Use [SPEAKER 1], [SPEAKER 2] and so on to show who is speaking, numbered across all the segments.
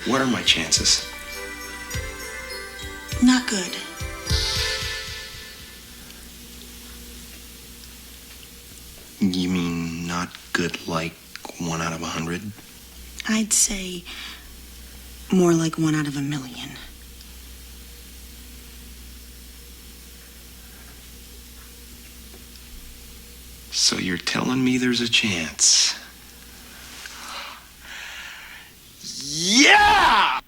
[SPEAKER 1] What are my chances?
[SPEAKER 2] Not good.
[SPEAKER 1] You mean not good like 1 out of 100?
[SPEAKER 2] I'd say more like 1 out of 1,000,000.
[SPEAKER 1] So you're telling me there's a chance? Yeah!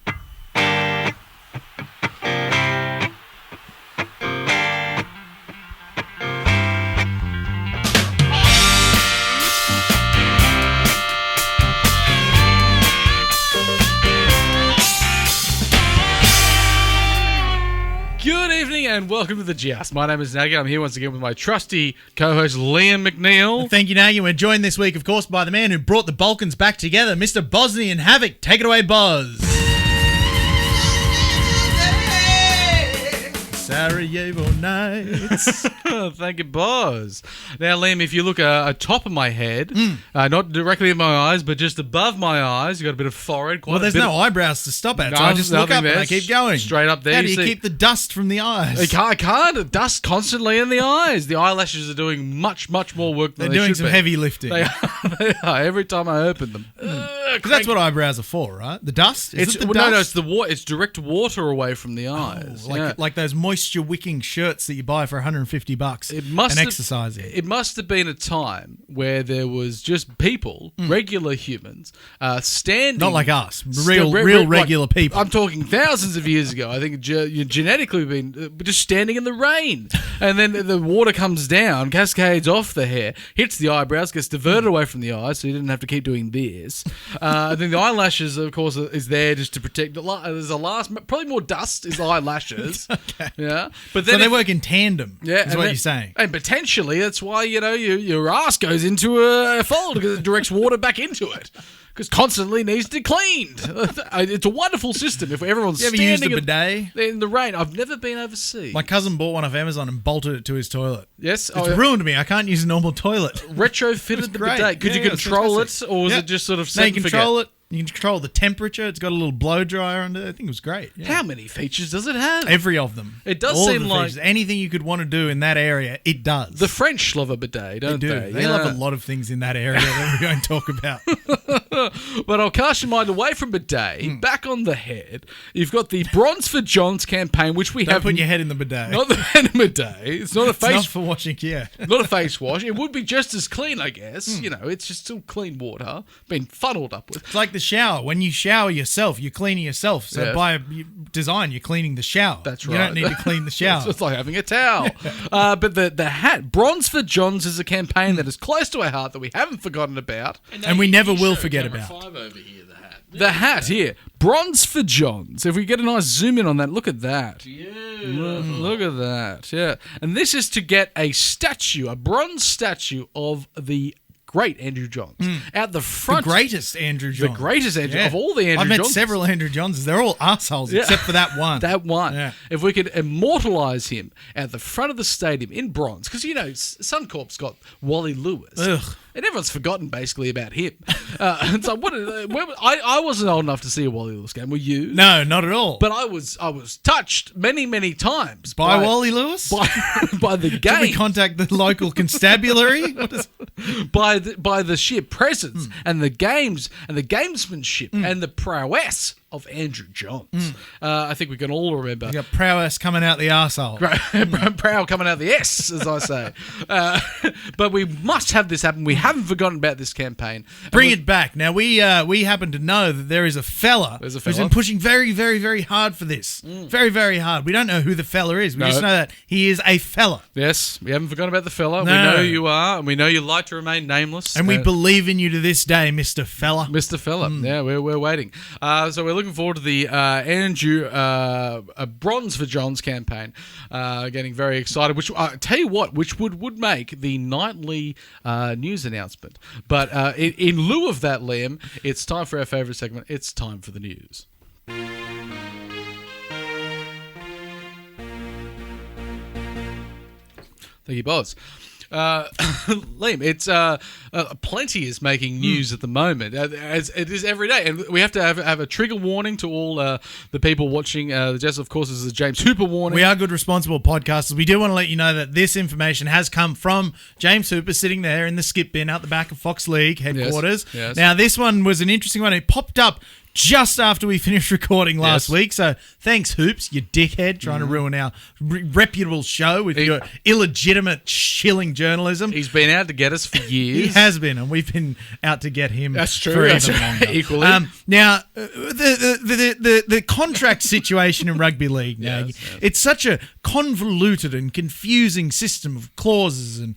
[SPEAKER 3] Good evening and welcome to the Joust. My name is Naggy. I'm here once again with my trusty co-host Liam McNeil.
[SPEAKER 4] Thank you, Naggy. We're joined this week, of course, by the man who brought the Balkans back together, Mr. Bosnian Havoc. Take it away, Boz. Sarajevo nights.
[SPEAKER 3] Thank you, Boz. Now, Liam, if you look atop of my head, not directly in my eyes, but just above my eyes, you've got a bit of forehead.
[SPEAKER 4] Well, there's no eyebrows to stop at, so I just look up and I keep going.
[SPEAKER 3] Straight up there.
[SPEAKER 4] How do you keep the dust from the eyes?
[SPEAKER 3] I can't. Dust constantly in the eyes. The eyelashes are doing much, much more work than
[SPEAKER 4] They're
[SPEAKER 3] they
[SPEAKER 4] doing
[SPEAKER 3] should
[SPEAKER 4] some
[SPEAKER 3] be.
[SPEAKER 4] heavy lifting.
[SPEAKER 3] They are. Every time I open them.
[SPEAKER 4] Because that's what eyebrows are for, right? The dust? Is it the dust?
[SPEAKER 3] No, it's the water. It's direct water away from the eyes.
[SPEAKER 4] Like those moisture-wicking shirts that you buy for $150 and exercising.
[SPEAKER 3] It must have been a time where there was just people, regular humans, standing.
[SPEAKER 4] Not like us, real regular people.
[SPEAKER 3] I'm talking thousands of years ago. I think genetically we've been just standing in the rain, and then the water comes down, cascades off the hair, hits the eyebrows, gets diverted away from the eyes, so you didn't have to keep doing this. Then the eyelashes, of course, is there just to protect. There's probably more dust is eyelashes.
[SPEAKER 4] Okay.
[SPEAKER 3] Yeah, but then
[SPEAKER 4] So they work in tandem.
[SPEAKER 3] Yeah,
[SPEAKER 4] is what you're saying.
[SPEAKER 3] And potentially that's why your ass goes into a fold because it directs water back into it. Because constantly needs to be cleaned. It's a wonderful system. If everyone's
[SPEAKER 4] You ever
[SPEAKER 3] standing
[SPEAKER 4] used a bidet?
[SPEAKER 3] in the rain, I've never been overseas.
[SPEAKER 4] My cousin bought one off Amazon and bolted it to his toilet.
[SPEAKER 3] Yes,
[SPEAKER 4] It's ruined me. I can't use a normal toilet.
[SPEAKER 3] Retrofitted the
[SPEAKER 4] great.
[SPEAKER 3] bidet. Could
[SPEAKER 4] Yeah,
[SPEAKER 3] you
[SPEAKER 4] it's
[SPEAKER 3] control it,
[SPEAKER 4] fantastic.
[SPEAKER 3] or was
[SPEAKER 4] Yeah.
[SPEAKER 3] it just sort of
[SPEAKER 4] No,
[SPEAKER 3] set
[SPEAKER 4] you
[SPEAKER 3] and
[SPEAKER 4] control
[SPEAKER 3] forget?
[SPEAKER 4] it. You can control the temperature. It's got a little blow dryer under it. I think it was great. Yeah.
[SPEAKER 3] How many features does it have?
[SPEAKER 4] Every of them.
[SPEAKER 3] It does
[SPEAKER 4] All
[SPEAKER 3] seem
[SPEAKER 4] of the
[SPEAKER 3] like
[SPEAKER 4] features. Anything you could want to do in that area, it does.
[SPEAKER 3] the French love a bidet, don't
[SPEAKER 4] they do.
[SPEAKER 3] they?
[SPEAKER 4] They love a lot of things in that area that we're going to talk about.
[SPEAKER 3] But I'll cast your mind away from bidet, back on the head. You've got the Bronze for Johns campaign, which we
[SPEAKER 4] Don't
[SPEAKER 3] have.
[SPEAKER 4] put your head in the bidet.
[SPEAKER 3] Not the head in bidet. It's not a
[SPEAKER 4] It's not
[SPEAKER 3] face.
[SPEAKER 4] for washing. Yeah.
[SPEAKER 3] Not a face wash. It would be just as clean, I guess. You know, it's just still clean water being funneled up with.
[SPEAKER 4] It's like the shower. When you shower yourself, you're cleaning yourself. So
[SPEAKER 3] Yes.
[SPEAKER 4] by design, you're cleaning the shower.
[SPEAKER 3] That's
[SPEAKER 4] You
[SPEAKER 3] right.
[SPEAKER 4] don't need to clean the shower.
[SPEAKER 3] It's like having a towel. But the hat, Bronze for Johns, is a campaign that is close to our heart that we haven't forgotten about.
[SPEAKER 4] And we never will forget about.
[SPEAKER 3] The hat here, Bronze for Johns. If we get a nice zoom in on that, look at that. Look at that. Yeah. And this is to get a statue, a bronze statue of the great Andrew Johns out the
[SPEAKER 4] The
[SPEAKER 3] front.
[SPEAKER 4] greatest Andrew Johns.
[SPEAKER 3] The greatest Andrew of all the Andrew
[SPEAKER 4] I've met
[SPEAKER 3] Johnses.
[SPEAKER 4] several Andrew Johnses. They're all assholes except for that one.
[SPEAKER 3] That one.
[SPEAKER 4] Yeah.
[SPEAKER 3] If we could immortalise him at the front of the stadium in bronze, because, you know, Suncorp's got Wally Lewis.
[SPEAKER 4] Ugh.
[SPEAKER 3] And everyone's forgotten, basically, about him. And so I wasn't old enough to see a Wally Lewis game. Were you?
[SPEAKER 4] No, not at all.
[SPEAKER 3] But I was touched many times
[SPEAKER 4] by Wally Lewis?
[SPEAKER 3] by the game.
[SPEAKER 4] Should we contact the local constabulary?
[SPEAKER 3] By the sheer presence and the games and the gamesmanship and the prowess of Andrew Johns. I think we can all remember.
[SPEAKER 4] You got prowess coming out the arsehole.
[SPEAKER 3] Prow coming out the S, as I say. But we must have this happen. We haven't forgotten about this campaign.
[SPEAKER 4] Bring it back. Now, we happen to know that there is a fella who's been pushing very, very, very hard for this. Very, very hard. We don't know who the fella is. We just know that he is a fella.
[SPEAKER 3] Yes, we haven't forgotten about the fella.
[SPEAKER 4] No.
[SPEAKER 3] We know who you are, and we know you like to remain nameless.
[SPEAKER 4] And we believe in you to this day, Mr. Fella.
[SPEAKER 3] Mr. Fella. Yeah, we're waiting. So we're looking forward to the Andrew Bronze for Johns campaign. Getting very excited. Which I tell you what, which would make the nightly news announcement. But in lieu of that, Liam, it's time for our favourite segment. It's time for the news. Thank you, Boz. Liam, it's plenty is making news at the moment, as it is every day, and we have to have a trigger warning to all the people watching the Joust. Of course, this is a James Hooper warning.
[SPEAKER 4] We are good, responsible podcasters. We do want to let you know that this information has come from James Hooper, sitting there in the skip bin out the back of Fox League headquarters.
[SPEAKER 3] Yes.
[SPEAKER 4] Now, this one was an interesting one. It popped up just after we finished recording last week. So thanks, Hoops, you dickhead, trying to ruin our reputable show with your illegitimate shilling journalism.
[SPEAKER 3] He's been out to get us for years.
[SPEAKER 4] He has been, and we've been out to get him.
[SPEAKER 3] That's true.
[SPEAKER 4] For
[SPEAKER 3] That's
[SPEAKER 4] even
[SPEAKER 3] right.
[SPEAKER 4] longer.
[SPEAKER 3] Equally.
[SPEAKER 4] Now, the contract situation in rugby league, Naggy, it's such a convoluted and confusing system of clauses and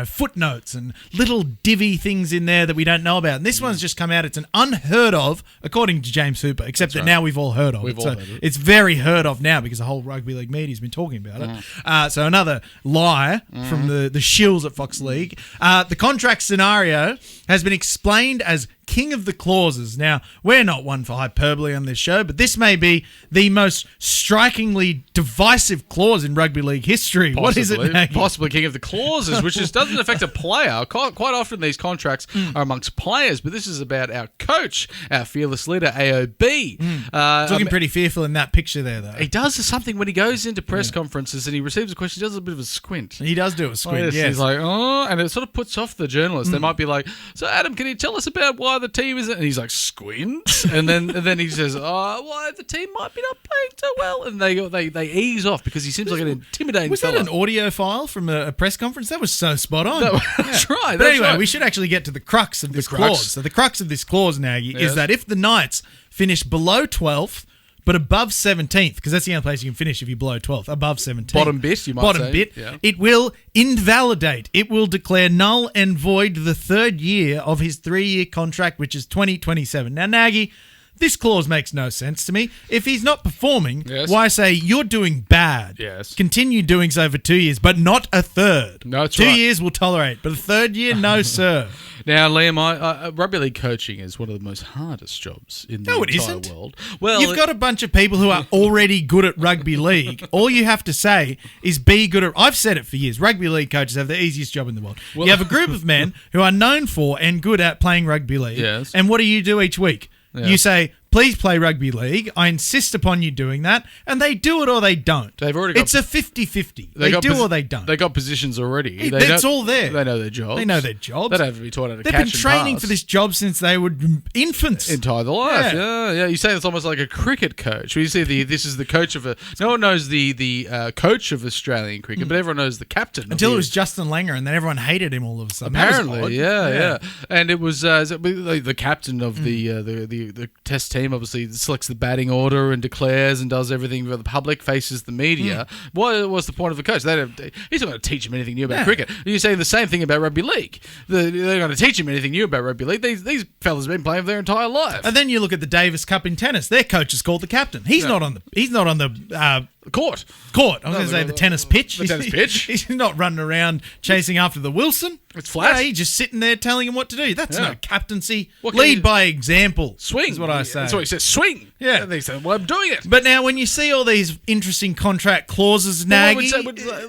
[SPEAKER 4] footnotes and little divvy things in there that we don't know about. And this one's just come out. It's an unheard of, according to James Hooper, except that now we've all heard of it. So it's very heard of now because the whole rugby league media's been talking about it. So another lie from the shills at Fox League. The contract scenario has been explained as king of the clauses. Now, we're not one for hyperbole on this show, but this may be the most strikingly divisive clause in rugby league history.
[SPEAKER 3] Possibly,
[SPEAKER 4] what is it, Naggy?
[SPEAKER 3] Possibly king of the clauses, which doesn't affect a player. Quite often these contracts are amongst players, but this is about our coach, our fearless leader, AOB.
[SPEAKER 4] Looking pretty fearful in that picture there, though.
[SPEAKER 3] He does something when he goes into press conferences and he receives a question. He does a bit of a squint.
[SPEAKER 4] He does do a squint, yes.
[SPEAKER 3] He's like, oh, and it sort of puts off the journalist. They might be like, so Adam, can you tell us about why the team isn't? And he's like, squint, and then he says, oh, why the team might be not playing so well, and they ease off because he seems like an intimidating
[SPEAKER 4] Was
[SPEAKER 3] fella.
[SPEAKER 4] that an audio file from a press conference? That was so spot on.
[SPEAKER 3] That's right.
[SPEAKER 4] But anyway, we should actually get to the crux of this clause. So the crux of this clause, Naggy, is that if the Knights finish below 12th, but above 17th, because that's the only place you can finish if you're below 12th, above 17th.
[SPEAKER 3] Bottom bit, you might say.
[SPEAKER 4] Bottom bit. Yeah. It will invalidate. It will declare null and void the third year of his 3-year contract, which is 2027. Now, Naggy, this clause makes no sense to me. If he's not performing, why say you're doing bad?
[SPEAKER 3] Yes.
[SPEAKER 4] Continue doing so for 2 years, but not a third.
[SPEAKER 3] No, that's
[SPEAKER 4] 2
[SPEAKER 3] right.
[SPEAKER 4] years we'll tolerate, but a third year, no, sir.
[SPEAKER 3] Now, Liam, rugby league coaching is one of the most hardest jobs in the entire world. Well,
[SPEAKER 4] you've got a bunch of people who are already good at rugby league. All you have to say is be good at... I've said it for years. Rugby league coaches have the easiest job in the world. You have a group of men who are known for and good at playing rugby league.
[SPEAKER 3] Yes.
[SPEAKER 4] And what do you do each week?
[SPEAKER 3] Yeah.
[SPEAKER 4] You say, please play rugby league. I insist upon you doing that. And they do it or they don't.
[SPEAKER 3] They've already got...
[SPEAKER 4] It's a 50-50. They do or they don't.
[SPEAKER 3] They got positions already.
[SPEAKER 4] It's all there.
[SPEAKER 3] They know their jobs.
[SPEAKER 4] They know their jobs.
[SPEAKER 3] They don't have to be taught how to
[SPEAKER 4] They've
[SPEAKER 3] catch
[SPEAKER 4] been training for this job since they were infants.
[SPEAKER 3] Entire life. Yeah. You say it's almost like a cricket coach. We say this is the coach of a... No one knows the coach of Australian cricket, but everyone knows the captain.
[SPEAKER 4] Until it was Justin Langer, and then everyone hated him all of a sudden.
[SPEAKER 3] Apparently, yeah. And it was the captain of the test team, obviously selects the batting order and declares and does everything for the public, faces the media. What was the point of the coach? He's not going to teach him anything new about cricket. You're saying the same thing about rugby league. They're going to teach him anything new about rugby league. These fellas have been playing for their entire life.
[SPEAKER 4] And then you look at the Davis Cup in tennis. Their coach is called the captain. He's not on the
[SPEAKER 3] court.
[SPEAKER 4] I was going to say the tennis pitch.
[SPEAKER 3] The tennis pitch.
[SPEAKER 4] He's not running around chasing after the Wilson.
[SPEAKER 3] It's flat.
[SPEAKER 4] No, he's just sitting there telling him what to do. That's no captaincy. Lead by example.
[SPEAKER 3] Swing
[SPEAKER 4] is what I say.
[SPEAKER 3] That's what he says. Swing.
[SPEAKER 4] Yeah.
[SPEAKER 3] And they say, well, I'm doing it.
[SPEAKER 4] But now when you see all these interesting contract clauses, Naggy...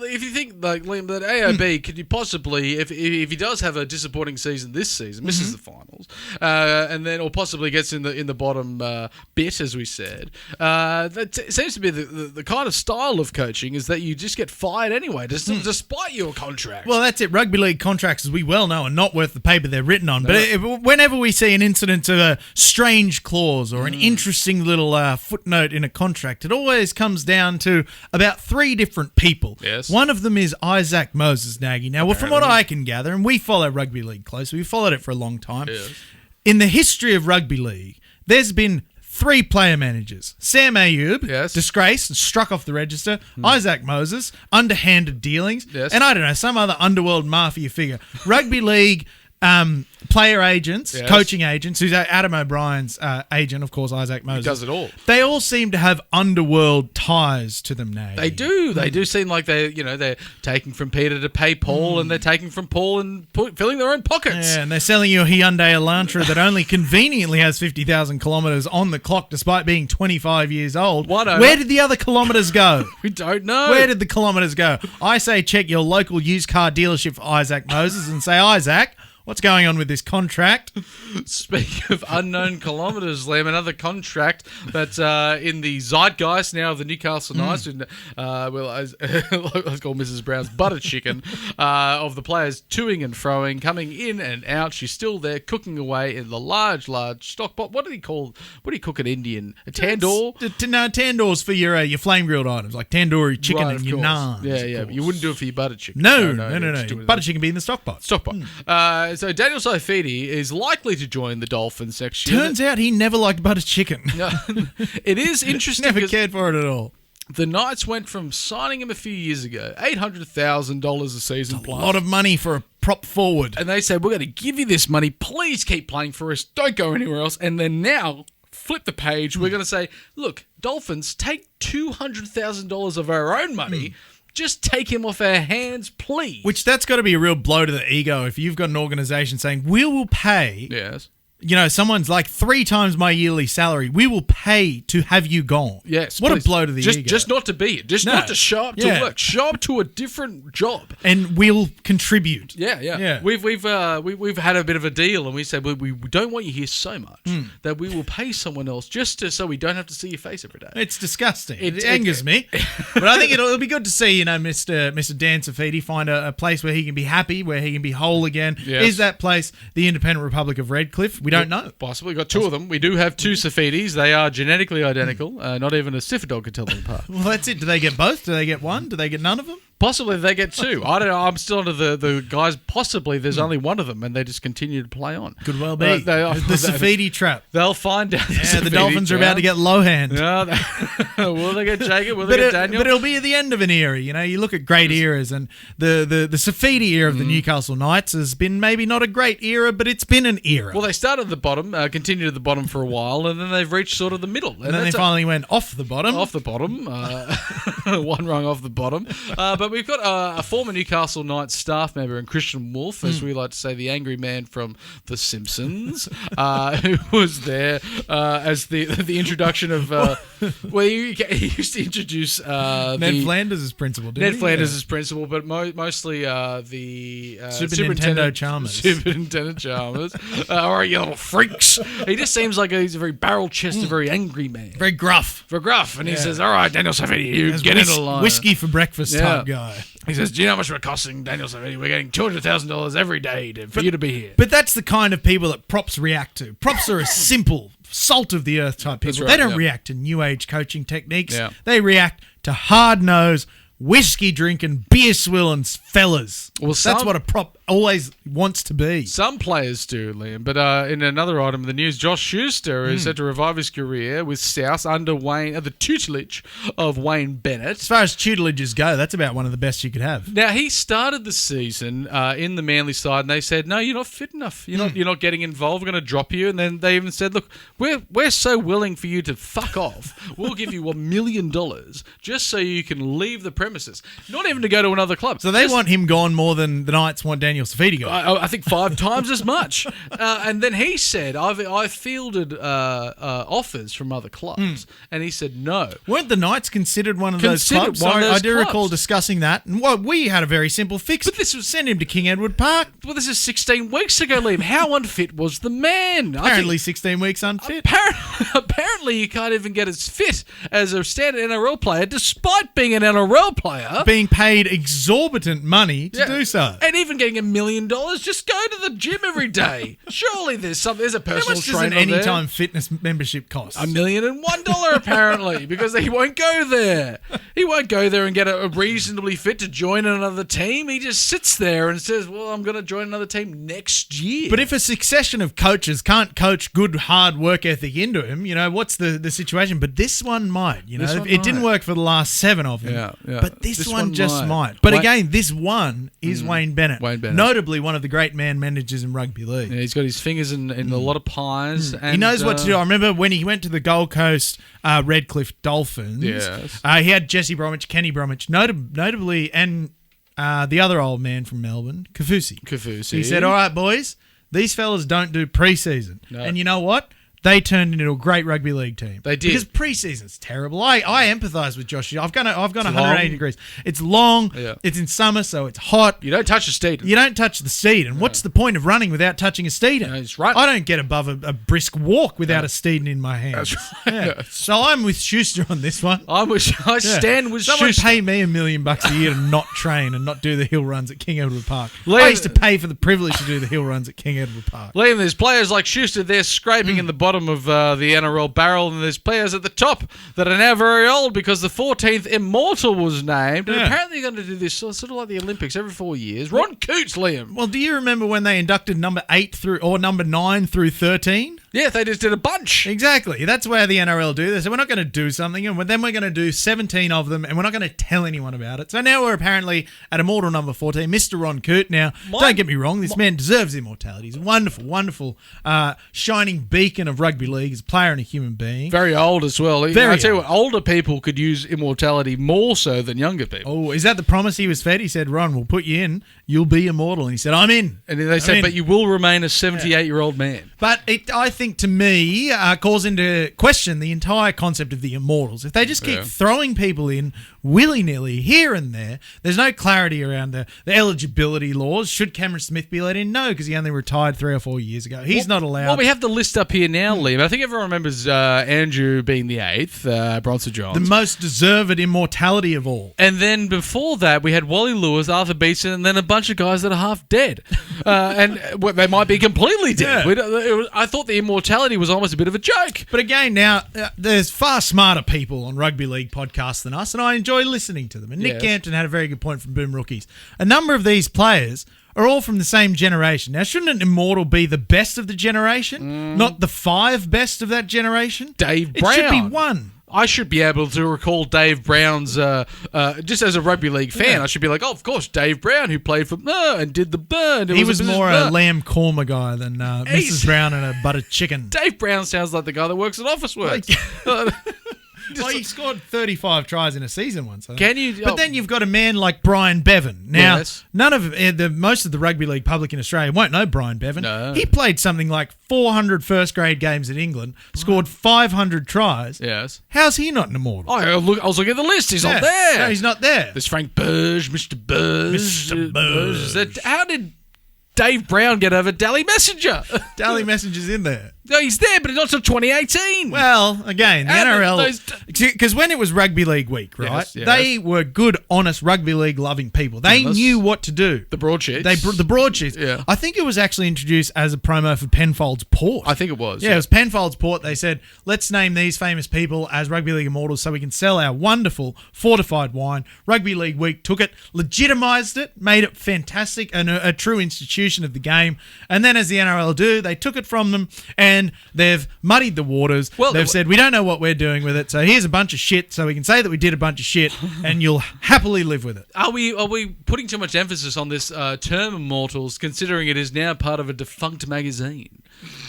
[SPEAKER 3] if you think, like, Liam, that AOB, could you possibly, if he does have a disappointing season this season, misses the finals, and then, or possibly gets in the bottom bit, as we said, that seems to be the kind of style of coaching is that you just get fired anyway, despite your contract.
[SPEAKER 4] Well, that's it. Rugby league contracts, as we well know, are not worth the paper they're written on. But whenever we see an incident of a strange clause or an interesting little footnote in a contract, it always comes down to about 3 different people.
[SPEAKER 3] Yes.
[SPEAKER 4] One of them is Isaac Moses, Naggy. Now, from what I can gather, and we follow rugby league closely, we followed it for a long time.
[SPEAKER 3] Yes.
[SPEAKER 4] In the history of rugby league, there's been 3 player managers. Sam Ayoub, disgraced and struck off the register. Isaac Moses, underhanded dealings.
[SPEAKER 3] Yes.
[SPEAKER 4] And I don't know, some other underworld mafia figure. Rugby league player agents,
[SPEAKER 3] Yes.
[SPEAKER 4] coaching agents, who's Adam O'Brien's agent, of course, Isaac Moses.
[SPEAKER 3] He does it all.
[SPEAKER 4] They all seem to have underworld ties to them now.
[SPEAKER 3] They do. They do seem like they're taking from Peter to pay Paul, and they're taking from Paul and filling their own pockets.
[SPEAKER 4] Yeah, and they're selling you a Hyundai Elantra that only conveniently has 50,000 kilometres on the clock despite being 25 years old. Where did the other kilometres go?
[SPEAKER 3] We don't know.
[SPEAKER 4] Where did the kilometres go? I say check your local used car dealership for Isaac Moses and say, Isaac, what's going on with this contract?
[SPEAKER 3] Speaking of unknown kilometres, Liam, another contract that's in the zeitgeist now of the Newcastle Knights. And, let's call Mrs. Brown's butter chicken of the players toing and froing, coming in and out. She's still there, cooking away in the large stock pot. What do you cook an Indian? A tandoor?
[SPEAKER 4] No, tandoors for your flame grilled items like tandoori chicken
[SPEAKER 3] Right,
[SPEAKER 4] and
[SPEAKER 3] of
[SPEAKER 4] your
[SPEAKER 3] course.
[SPEAKER 4] naan.
[SPEAKER 3] Yeah, but you wouldn't do it for your butter chicken.
[SPEAKER 4] No.
[SPEAKER 3] just do it
[SPEAKER 4] Butter chicken be in the stock pot.
[SPEAKER 3] Stock pot. So Daniel Saifidi is likely to join the Dolphins next year.
[SPEAKER 4] Turns out he never liked butter chicken.
[SPEAKER 3] It is interesting.
[SPEAKER 4] Never
[SPEAKER 3] 'cause
[SPEAKER 4] cared for it at all.
[SPEAKER 3] the Knights went from signing him a few years ago, $800,000 a season
[SPEAKER 4] A
[SPEAKER 3] plus.
[SPEAKER 4] lot of money for a prop forward.
[SPEAKER 3] And they said, we're going to give you this money. Please keep playing for us. Don't go anywhere else. And then now, flip the page. We're going to say, look, Dolphins, take $200,000 of our own money. Just take him off our hands, please.
[SPEAKER 4] Which that's got to be a real blow to the ego if you've got an organisation saying, we will pay,
[SPEAKER 3] Yes.
[SPEAKER 4] someone's like 3 times my yearly salary. We will pay to have you gone.
[SPEAKER 3] Yes.
[SPEAKER 4] What
[SPEAKER 3] please.
[SPEAKER 4] a blow to the ego.
[SPEAKER 3] Just not to be it. Just
[SPEAKER 4] No.
[SPEAKER 3] not to show up to
[SPEAKER 4] Yeah.
[SPEAKER 3] work. Show up to a different job.
[SPEAKER 4] And we'll contribute.
[SPEAKER 3] Yeah. We've had a bit of a deal, and we said we don't want you here so much that we will pay someone else so we don't have to see your face every day.
[SPEAKER 4] It's disgusting. It angers me. But I think it'll be good to see, Mr. Dan Saifidi find a place where he can be happy, where he can be whole again.
[SPEAKER 3] Yes.
[SPEAKER 4] Is that place the Independent Republic of Redcliffe? We don't know.
[SPEAKER 3] Possibly. Got 2 of them. We do have 2 Safidis. They are genetically identical. Not even a sniffer dog can tell them apart.
[SPEAKER 4] Well, that's it. Do they get both? Do they get one? Do they get none of them?
[SPEAKER 3] Possibly they get 2. I don't know. I'm still under the guys. Possibly there's only one of them, and they just continue to play on.
[SPEAKER 4] Could well be. The Saifidi trap.
[SPEAKER 3] They'll find out.
[SPEAKER 4] Yeah, the Dolphins are about to get low-hand.
[SPEAKER 3] Will they get Jacob? Will they get Daniel?
[SPEAKER 4] But it'll be at the end of an era. You look at great eras, and the Saifidi era of the Newcastle Knights has been maybe not a great era, but it's been an era.
[SPEAKER 3] Well, they started at the bottom, continued at the bottom for a while, and then they've reached sort of the middle.
[SPEAKER 4] and then they finally went off the bottom.
[SPEAKER 3] Off the bottom. One rung off the bottom. But we've got a former Newcastle Knights staff member in Christian Wolfe, as we like to say, the angry man from The Simpsons, who was there as the introduction of... he used to introduce...
[SPEAKER 4] Ned Flanders as principal, didn't he?
[SPEAKER 3] Ned Flanders as principal, but mostly the
[SPEAKER 4] Super Nintendo Chalmers.
[SPEAKER 3] Super Nintendo Chalmers. All right, you little freaks. He just seems like he's a very barrel-chested, very angry man.
[SPEAKER 4] Very gruff.
[SPEAKER 3] And he says, all right, Daniel Saifidi, you get into the line.
[SPEAKER 4] Whiskey for breakfast type guy.
[SPEAKER 3] He says, do you know how much we're costing, Daniel Saifidi? We're getting $200,000 every day for you to be here.
[SPEAKER 4] But that's the kind of people that props react to. Props are a simple, salt-of-the-earth type people.
[SPEAKER 3] Right,
[SPEAKER 4] they don't react to new age coaching techniques.
[SPEAKER 3] Yeah.
[SPEAKER 4] They react to hard-nosed, whiskey-drinking, beer-swilling fellas.
[SPEAKER 3] Well,
[SPEAKER 4] that's what a prop always wants to be.
[SPEAKER 3] Some players do, Liam. But in another item of the news, Josh Schuster is set to revive his career with South under the tutelage of Wayne Bennett.
[SPEAKER 4] As far as tutelages go, that's about one of the best you could have.
[SPEAKER 3] Now, he started the season in the Manly side, and they said, no, you're not fit enough. You're not getting involved. We're going to drop you. And then they even said, look, we're so willing for you to fuck off. We'll give you $1 million just so you can leave the premises. Not even to go to another club.
[SPEAKER 4] So they want him gone more than the Knights want Daniel Saifidi gone.
[SPEAKER 3] I think 5 times as much. And then he said, I fielded offers from other clubs. And he said no.
[SPEAKER 4] Weren't the Knights considered one of those
[SPEAKER 3] Considered
[SPEAKER 4] clubs?
[SPEAKER 3] one of those
[SPEAKER 4] I do
[SPEAKER 3] clubs.
[SPEAKER 4] recall discussing that. And we had a very simple fix.
[SPEAKER 3] But this was-
[SPEAKER 4] send him to King Edward Park.
[SPEAKER 3] Well, this is 16 weeks ago, Liam. How unfit was the man?
[SPEAKER 4] Apparently 16 weeks unfit.
[SPEAKER 3] Apparently, you can't even get as fit as a standard NRL player, despite being an NRL player.
[SPEAKER 4] Being paid exorbitant money to do so.
[SPEAKER 3] And even getting $1 million, just go to the gym every day. Surely there's a
[SPEAKER 4] How
[SPEAKER 3] personal
[SPEAKER 4] much does
[SPEAKER 3] trainer
[SPEAKER 4] an
[SPEAKER 3] there.
[SPEAKER 4] anytime fitness membership cost?
[SPEAKER 3] $1,001,000 apparently, because he won't go there. He won't go there and get a reasonably fit to join another team. He just sits there and says, well, I'm going to join another team next year.
[SPEAKER 4] But if a succession of coaches can't coach good, hard work ethic into him, what's the situation? But this one might. It didn't work for the last 7 of them.
[SPEAKER 3] Yeah.
[SPEAKER 4] But this one just might. But again, this one is Wayne Bennett.
[SPEAKER 3] Wayne Bennett.
[SPEAKER 4] Notably one of the great man managers in rugby league.
[SPEAKER 3] Yeah, he's got his fingers in a lot of pies. And,
[SPEAKER 4] he knows what to do. I remember when he went to the Gold Coast Redcliffe Dolphins.
[SPEAKER 3] Yes.
[SPEAKER 4] He had Jesse Bromwich, Kenny Bromwich, notably, and the other old man from Melbourne, Kafusi. He said, all right, boys, these fellas don't do preseason. No. And you know what? They turned into a great rugby league team.
[SPEAKER 3] They did.
[SPEAKER 4] Because preseason's terrible. I empathise with Josh. I've gone 180 degrees. It's long.
[SPEAKER 3] Yeah.
[SPEAKER 4] It's in summer, so it's hot.
[SPEAKER 3] You don't touch a steed.
[SPEAKER 4] You don't touch the steed. And what's the point of running without touching a steed?
[SPEAKER 3] No, that's right.
[SPEAKER 4] I don't get above a brisk walk without a steed in my hand.
[SPEAKER 3] That's right.
[SPEAKER 4] Yeah. So I'm with Schuster on this one.
[SPEAKER 3] I stand with
[SPEAKER 4] Someone
[SPEAKER 3] Schuster.
[SPEAKER 4] pay me $1 million a year to not train and not do the hill runs at King Edward Park.
[SPEAKER 3] Liam,
[SPEAKER 4] I used to pay for the privilege to do the hill runs at King Edward Park.
[SPEAKER 3] Liam, there's players like Schuster, they're scraping in the bottom of the NRL barrel, and there's players at the top that are now very old because the 14th Immortal was named, and apparently they're going to do this sort of like the Olympics every 4 years. Ron Coots, Liam.
[SPEAKER 4] Well, do you remember when they inducted number 8 or number 9 through 13?
[SPEAKER 3] Yeah, they just did a bunch.
[SPEAKER 4] Exactly. That's where the NRL do. They said, we're not going to do something, and then we're going to do 17 of them, and we're not going to tell anyone about it. So now we're apparently at Immortal number 14, Mr. Ron Coote. Now, don't get me wrong, this man deserves immortality. He's a wonderful, wonderful, shining beacon of rugby league. He's a player and a human being.
[SPEAKER 3] Very old as well. I
[SPEAKER 4] Very
[SPEAKER 3] tell you
[SPEAKER 4] old.
[SPEAKER 3] what, older people could use immortality more so than younger people.
[SPEAKER 4] Oh, is that the promise he was fed? He said, Ron, we'll put you in. You'll be immortal. And he said, I'm in.
[SPEAKER 3] And then they said, but you will remain a 78-year-old man.
[SPEAKER 4] But it, I think, to me, calls into question the entire concept of the immortals. If they just keep throwing people in willy-nilly here and there, there's no clarity around the eligibility laws. Should Cameron Smith be let in? No, because he only retired 3 or 4 years ago. He's not allowed.
[SPEAKER 3] Well, we have the list up here now, Liam. I think everyone remembers Andrew being the 8th, Bronson Johns.
[SPEAKER 4] The most deserved immortality of all.
[SPEAKER 3] And then before that, we had Wally Lewis, Arthur Beeson, and then a bunch of guys that are half dead. And they might be completely dead.
[SPEAKER 4] Yeah.
[SPEAKER 3] I thought the immortality was almost a bit of a joke.
[SPEAKER 4] But again, now, there's far smarter people on rugby league podcasts than us, and I enjoy listening to them. And Nick Gampton had a very good point from Boom Rookies. A number of these players are all from the same generation. Now, shouldn't an immortal be the best of the generation? Not the 5 best of that generation?
[SPEAKER 3] Dave Brown.
[SPEAKER 4] It should be 1.
[SPEAKER 3] I should be able to recall Dave Brown's, just as a rugby league fan, I should be like, oh, of course, Dave Brown, who played for and did the burn.
[SPEAKER 4] He was more a lamb korma guy than Mrs. Brown and a buttered chicken.
[SPEAKER 3] Dave Brown sounds like the guy that works at Officeworks.
[SPEAKER 4] Well, he scored 35 tries in a season once. I think.
[SPEAKER 3] Can you?
[SPEAKER 4] But then you've got a man like Brian Bevan. Now, none of most of the rugby league public in Australia won't know Brian Bevan.
[SPEAKER 3] No.
[SPEAKER 4] He played something like 400 first grade games in England, scored 500 tries.
[SPEAKER 3] Yes.
[SPEAKER 4] How's he not an immortal?
[SPEAKER 3] I was looking at the list. He's not there.
[SPEAKER 4] No, he's not there.
[SPEAKER 3] There's Frank Burge, Mr. Burge.
[SPEAKER 4] Mr. Burge.
[SPEAKER 3] How did Dave Brown get over Dally Messenger?
[SPEAKER 4] Dally Messenger's in there.
[SPEAKER 3] No, he's there, but not until 2018.
[SPEAKER 4] Well, again, the NRL, because when it was Rugby League week, right,
[SPEAKER 3] Yes.
[SPEAKER 4] they were good, honest rugby league loving people. They knew what to do.
[SPEAKER 3] The broadsheets.
[SPEAKER 4] The broadsheets.
[SPEAKER 3] Yeah.
[SPEAKER 4] I think it was actually introduced as a promo for Penfolds Port.
[SPEAKER 3] I think it was.
[SPEAKER 4] Yeah, it was Penfolds Port. They said, let's name these famous people as Rugby League immortals so we can sell our wonderful fortified wine. Rugby League week took it, legitimised it, made it fantastic and a true institution of the game. And then as the NRL do, they took it from them and they've muddied the waters. Well, they've said, we don't know what we're doing with it, so here's a bunch of shit so we can say that we did a bunch of shit and you'll happily live with it.
[SPEAKER 3] Are we putting too much emphasis on this term immortals, considering it is now part of a defunct magazine?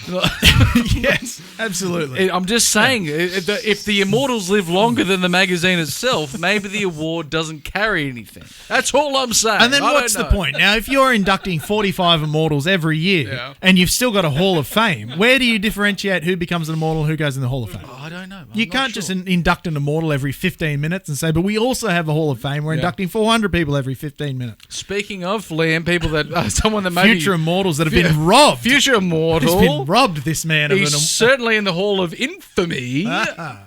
[SPEAKER 4] Yes, absolutely.
[SPEAKER 3] I'm just saying, if the immortals live longer than the magazine itself, maybe the award doesn't carry anything. That's all I'm saying.
[SPEAKER 4] And then what's the point? Now, if you're inducting 45 immortals every year and you've still got a Hall of Fame, where do you differentiate who becomes an immortal and who goes in the Hall of Fame?
[SPEAKER 3] I don't know.
[SPEAKER 4] You can't just induct an immortal every 15 minutes and say, but we also have a Hall of Fame. We're inducting 400 people every 15 minutes.
[SPEAKER 3] Speaking of, Liam, people that someone that maybe
[SPEAKER 4] future immortals that have been robbed.
[SPEAKER 3] Future immortal.
[SPEAKER 4] He's been robbed this man of
[SPEAKER 3] He's
[SPEAKER 4] an...
[SPEAKER 3] certainly in the Hall of Infamy.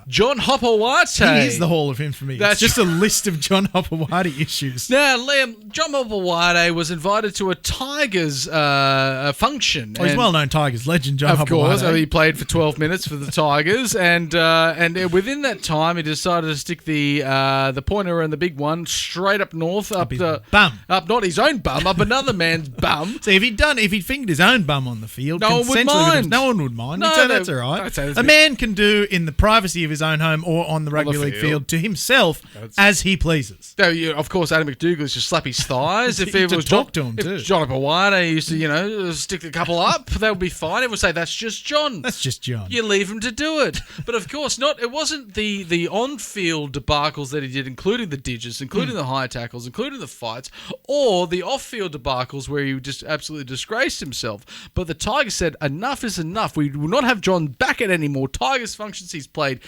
[SPEAKER 3] John Hopewate.
[SPEAKER 4] He is the Hall of Infamy.
[SPEAKER 3] That's
[SPEAKER 4] It's just a list of John Hopewate issues.
[SPEAKER 3] Now, Liam, John Hopewate was invited to a Tigers function.
[SPEAKER 4] Well, he's
[SPEAKER 3] and-
[SPEAKER 4] well-known Tigers legend, John
[SPEAKER 3] Of course,
[SPEAKER 4] Hopewate.
[SPEAKER 3] he played for 12 minutes for the Tigers, and within that time, he decided to stick the pointer and the big one straight up north, up
[SPEAKER 4] his
[SPEAKER 3] the
[SPEAKER 4] bum.
[SPEAKER 3] up not his own bum, up another man's bum.
[SPEAKER 4] See, if he'd fingered his own bum on the field,
[SPEAKER 3] No one would
[SPEAKER 4] consensually
[SPEAKER 3] mind.
[SPEAKER 4] no one would mind.
[SPEAKER 3] No,
[SPEAKER 4] He'd say
[SPEAKER 3] no,
[SPEAKER 4] that's all right.
[SPEAKER 3] I'd say that's
[SPEAKER 4] A
[SPEAKER 3] a bit-
[SPEAKER 4] man can do in the privacy of his own home or on the rugby league
[SPEAKER 3] field.
[SPEAKER 4] field to himself as he pleases.
[SPEAKER 3] So, of course, Adam McDougall used to slap his thighs. If
[SPEAKER 4] You
[SPEAKER 3] it
[SPEAKER 4] to
[SPEAKER 3] was
[SPEAKER 4] talk to him,
[SPEAKER 3] if
[SPEAKER 4] too.
[SPEAKER 3] John Hopewate used to, stick a couple up, that would be fine. It would say that's just John.
[SPEAKER 4] That's just John.
[SPEAKER 3] You leave him to do it. But of course not. It wasn't the on-field debacles that he did, including the digits, including the high tackles, including the fights, or the off-field debacles where he just absolutely disgraced himself. But the Tigers said, enough is enough. We will not have John back at any more Tigers functions. He's played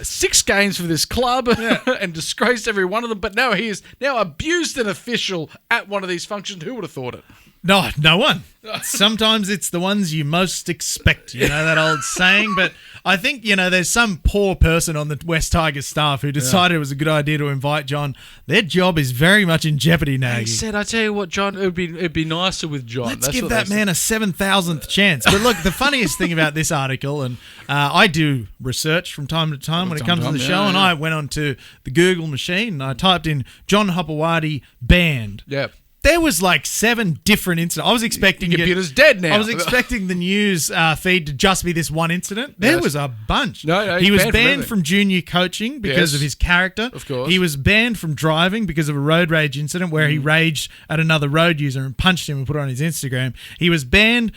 [SPEAKER 3] 6 games for this club and disgraced every one of them. But now he is now abused an official at one of these functions. Who would have thought it?
[SPEAKER 4] No one. Sometimes it's the ones you most expect, that old saying. But I think, there's some poor person on the West Tigers staff who decided it was a good idea to invite John. Their job is very much in jeopardy,
[SPEAKER 3] He
[SPEAKER 4] Naggy.
[SPEAKER 3] said, I tell you what, John, it'd be nicer with John.
[SPEAKER 4] Let's
[SPEAKER 3] That's
[SPEAKER 4] give
[SPEAKER 3] what
[SPEAKER 4] that
[SPEAKER 3] they
[SPEAKER 4] man a 7,000th chance. But look, the funniest thing about this article, and I do research from time to time when it comes to the show, and I went onto the Google machine and I typed in John Hopewate band.
[SPEAKER 3] Yeah.
[SPEAKER 4] There was like 7 different incidents. I was expecting
[SPEAKER 3] Your computer's dead now.
[SPEAKER 4] I was expecting the news feed to just be this one incident. There
[SPEAKER 3] Yes.
[SPEAKER 4] was a bunch.
[SPEAKER 3] No,
[SPEAKER 4] he
[SPEAKER 3] he's
[SPEAKER 4] was
[SPEAKER 3] banned from
[SPEAKER 4] banned
[SPEAKER 3] everything.
[SPEAKER 4] from junior coaching because
[SPEAKER 3] Yes.
[SPEAKER 4] of his character.
[SPEAKER 3] Of course.
[SPEAKER 4] He was banned from driving because of a road rage incident where he raged at another road user and punched him and put it on his Instagram. He was banned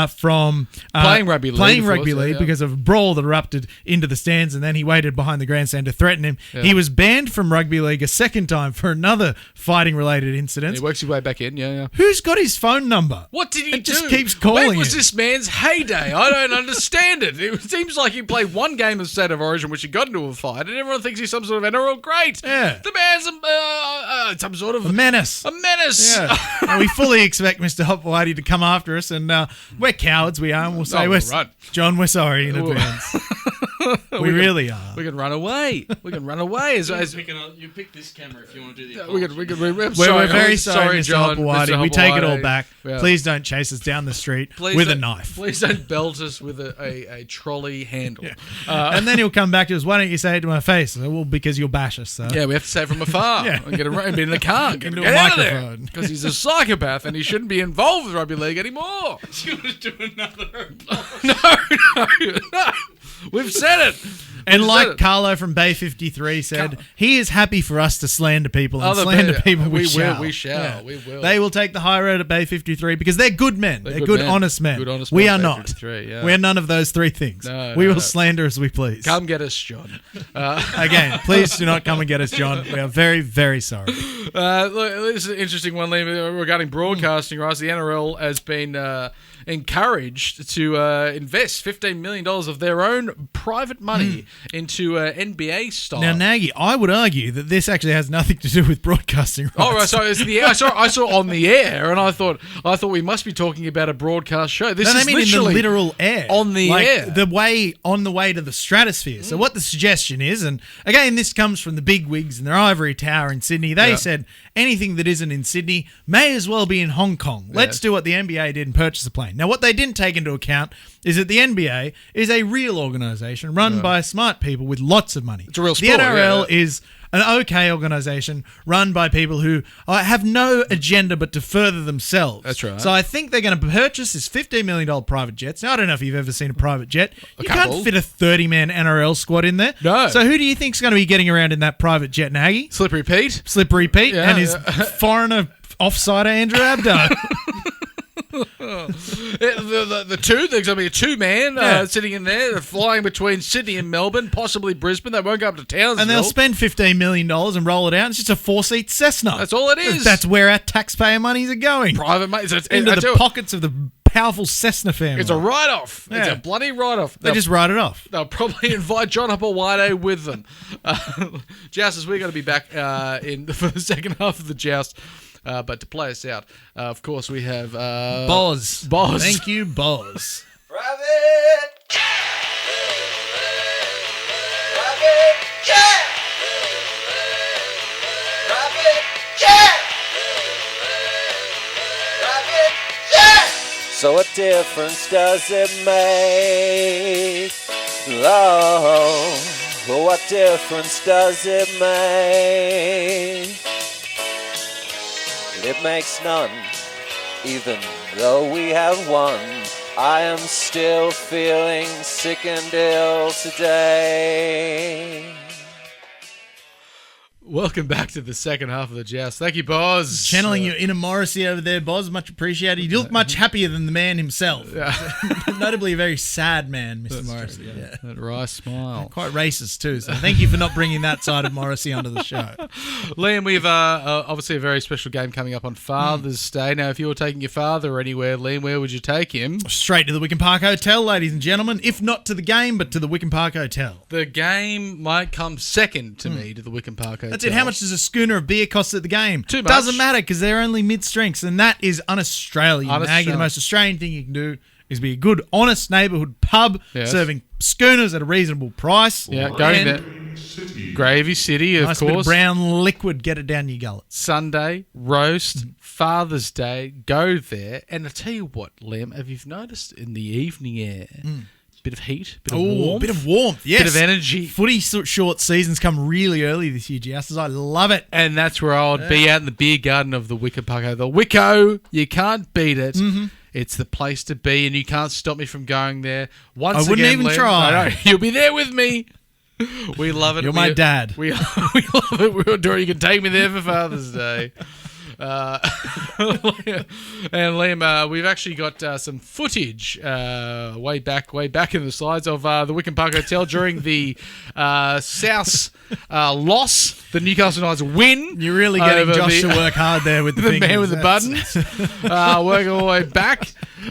[SPEAKER 4] from
[SPEAKER 3] Playing rugby league,
[SPEAKER 4] playing
[SPEAKER 3] of
[SPEAKER 4] rugby
[SPEAKER 3] course,
[SPEAKER 4] league
[SPEAKER 3] yeah.
[SPEAKER 4] because of a brawl that erupted into the stands, and then he waited behind the grandstand to threaten him.
[SPEAKER 3] Yeah.
[SPEAKER 4] He was banned from rugby league a second time for another fighting-related incident.
[SPEAKER 3] He works his way back in, yeah.
[SPEAKER 4] Who's got his phone number?
[SPEAKER 3] What did he
[SPEAKER 4] It
[SPEAKER 3] do?
[SPEAKER 4] just keeps calling
[SPEAKER 3] When was
[SPEAKER 4] him.
[SPEAKER 3] this man's heyday? I don't understand it. It seems like he played one game of State of Origin, which he got into a fight, and everyone thinks he's some sort of NRL great.
[SPEAKER 4] Yeah.
[SPEAKER 3] The man's some sort of
[SPEAKER 4] A menace.
[SPEAKER 3] A menace.
[SPEAKER 4] Yeah. And we fully expect Mr. Hopewate to come after us, and we're cowards, we are, and we'll say,
[SPEAKER 3] Oh, right.
[SPEAKER 4] John, we're sorry in advance. we really are.
[SPEAKER 3] We can run away. We can run away.
[SPEAKER 5] You pick this camera if you want to do the
[SPEAKER 3] We're
[SPEAKER 4] We're very sorry, Mr.
[SPEAKER 3] John.
[SPEAKER 4] Hopewate.
[SPEAKER 3] Mr.
[SPEAKER 4] We take it all
[SPEAKER 3] Hopewate.
[SPEAKER 4] back.
[SPEAKER 3] Yeah.
[SPEAKER 4] Please don't chase us down the street
[SPEAKER 3] Please
[SPEAKER 4] with a
[SPEAKER 3] don't-
[SPEAKER 4] knife.
[SPEAKER 3] Please don't belt us with a trolley handle.
[SPEAKER 4] And then he'll come back to us, why don't you say it to my face? I said, well, because you'll bash us. So.
[SPEAKER 3] Yeah, we have to say it from afar
[SPEAKER 4] Yeah.
[SPEAKER 3] and get him in the car. Get
[SPEAKER 4] Into
[SPEAKER 3] him
[SPEAKER 4] a
[SPEAKER 3] out of there.
[SPEAKER 4] microphone.
[SPEAKER 3] Because he's a psychopath and he shouldn't be involved with rugby league anymore.
[SPEAKER 5] You want to do another?
[SPEAKER 3] No. We've said it.
[SPEAKER 4] And
[SPEAKER 3] We've
[SPEAKER 4] like
[SPEAKER 3] said it.
[SPEAKER 4] Carlo from Bay 53 said, he is happy for us to slander people, and
[SPEAKER 3] Other
[SPEAKER 4] slander
[SPEAKER 3] pe-
[SPEAKER 4] people we
[SPEAKER 3] we will,
[SPEAKER 4] shall.
[SPEAKER 3] we shall, we will.
[SPEAKER 4] They will take the high road at Bay 53 because they're good men. They're
[SPEAKER 3] good
[SPEAKER 4] good,
[SPEAKER 3] men.
[SPEAKER 4] honest men.
[SPEAKER 3] Good, honest
[SPEAKER 4] we
[SPEAKER 3] men,
[SPEAKER 4] are
[SPEAKER 3] Bay
[SPEAKER 4] not.
[SPEAKER 3] 53, yeah.
[SPEAKER 4] We're none of those 3 things.
[SPEAKER 3] No,
[SPEAKER 4] we
[SPEAKER 3] no,
[SPEAKER 4] will
[SPEAKER 3] no.
[SPEAKER 4] slander as we please.
[SPEAKER 3] Come get us, John.
[SPEAKER 4] Again, please do not come and get us, John. We are very, very sorry.
[SPEAKER 3] Look, this is an interesting one, Liam, regarding broadcasting rights. The NRL has been encouraged to invest $15 million of their own private money into NBA style.
[SPEAKER 4] Now, Naggy, I would argue that this actually has nothing to do with broadcasting rights.
[SPEAKER 3] Oh, right. So it's the air. I saw on the air, and I thought we must be talking about a broadcast show. This
[SPEAKER 4] No,
[SPEAKER 3] is
[SPEAKER 4] they mean in the
[SPEAKER 3] literally
[SPEAKER 4] literal air.
[SPEAKER 3] on the air.
[SPEAKER 4] On the way to the stratosphere. So what the suggestion is, and again, this comes from the big wigs in their ivory tower in Sydney. They
[SPEAKER 3] Yeah.
[SPEAKER 4] said anything that isn't in Sydney may as well be in Hong Kong. Let's do what the NBA did and purchase a plane. Now, what they didn't take into account is that the NBA is a real organisation run by smart people with lots of money.
[SPEAKER 3] It's a real
[SPEAKER 4] The
[SPEAKER 3] sport,
[SPEAKER 4] NRL
[SPEAKER 3] yeah.
[SPEAKER 4] is an okay organisation run by people who have no agenda but to further themselves.
[SPEAKER 3] That's right.
[SPEAKER 4] So I think they're going to purchase this $15 million private jets. Now, I don't know if you've ever seen a private jet. You
[SPEAKER 3] couple.
[SPEAKER 4] can't fit a 30-man NRL squad in there.
[SPEAKER 3] No.
[SPEAKER 4] So who do you think's going to be getting around in that private jet, Naggy?
[SPEAKER 3] Slippery Pete.
[SPEAKER 4] Slippery Pete
[SPEAKER 3] Yeah,
[SPEAKER 4] and his
[SPEAKER 3] yeah.
[SPEAKER 4] foreigner offsider Andrew Abdo.
[SPEAKER 3] The two, there's going to be a two-man
[SPEAKER 4] Yeah.
[SPEAKER 3] sitting in there, flying between Sydney and Melbourne, possibly Brisbane. They won't go up to Townsville.
[SPEAKER 4] And they'll spend $15 million and roll it out. It's just a 4-seat Cessna.
[SPEAKER 3] That's all it is.
[SPEAKER 4] That's where our taxpayer monies are going.
[SPEAKER 3] private money. So
[SPEAKER 4] Into the pockets of the powerful Cessna family.
[SPEAKER 3] It's a write-off. It's
[SPEAKER 4] Yeah.
[SPEAKER 3] a bloody write-off.
[SPEAKER 4] They just write it off.
[SPEAKER 3] They'll probably invite John Hopewate with them. Joust, we're going to be back for the second half of the Joust. But to play us out, of course, we have
[SPEAKER 4] Boz.
[SPEAKER 3] Boz.
[SPEAKER 4] Thank you, Boz.
[SPEAKER 6] Private Jet! Private Jet! Private Jet! So what difference does it make? Oh, what difference does it make? It makes none, even though we have won. I am still feeling sick and ill today.
[SPEAKER 3] Welcome back to the second half of the Joust. Thank you, Boz.
[SPEAKER 4] Channeling your inner Morrissey over there, Boz. Much appreciated. You look much happier than the man himself. Notably a very sad man, Mr. Morrissey. Yeah.
[SPEAKER 3] That wry smile.
[SPEAKER 4] Quite racist too, so thank you for not bringing that side of Morrissey onto the show.
[SPEAKER 3] Liam, we have obviously a very special game coming up on Father's Day. Now, if you were taking your father anywhere, Liam, where would you take him?
[SPEAKER 4] Straight to the Wickham Park Hotel, ladies and gentlemen. If not to the game, but to the Wickham Park Hotel.
[SPEAKER 3] The game might come second to me to the Wickham Park Hotel.
[SPEAKER 4] That's it. How much does a schooner of beer cost at the game?
[SPEAKER 3] Too much.
[SPEAKER 4] Doesn't matter because they're only mid-strengths, and that is un-Australian.
[SPEAKER 3] Un-Australian.
[SPEAKER 4] The most Australian thing you can do is be a good, honest neighbourhood pub serving schooners at a reasonable price.
[SPEAKER 3] Yeah, going there. Gravy City, of
[SPEAKER 4] Nice
[SPEAKER 3] course.
[SPEAKER 4] bit of brown liquid, get it down your gullet.
[SPEAKER 3] Sunday, roast, Father's Day, go there. And I tell you what, Liam, have you noticed in the evening air, bit of heat, bit of warmth?
[SPEAKER 4] Bit of warmth, yes.
[SPEAKER 3] Bit of energy.
[SPEAKER 4] Footy short seasons come really early this year, Joust. I love it.
[SPEAKER 3] And that's where I would be out in the beer garden of the Wickham Park Hotel. Wicco, you can't beat it. It's the place to be, and you can't stop me from going there. Once
[SPEAKER 4] I wouldn't
[SPEAKER 3] again,
[SPEAKER 4] even
[SPEAKER 3] Liam,
[SPEAKER 4] try.
[SPEAKER 3] I know, you'll be there with me. We love it.
[SPEAKER 4] You're my dad.
[SPEAKER 3] We love it. We're doing. You can take me there for Father's Day. And Liam, we've actually got some footage way back in the slides of the Wickham Park Hotel during the South loss, the Newcastle Knights win.
[SPEAKER 4] You're really getting
[SPEAKER 3] over
[SPEAKER 4] Josh to work hard there with the fingers.
[SPEAKER 3] man with the buttons. Working all the way back.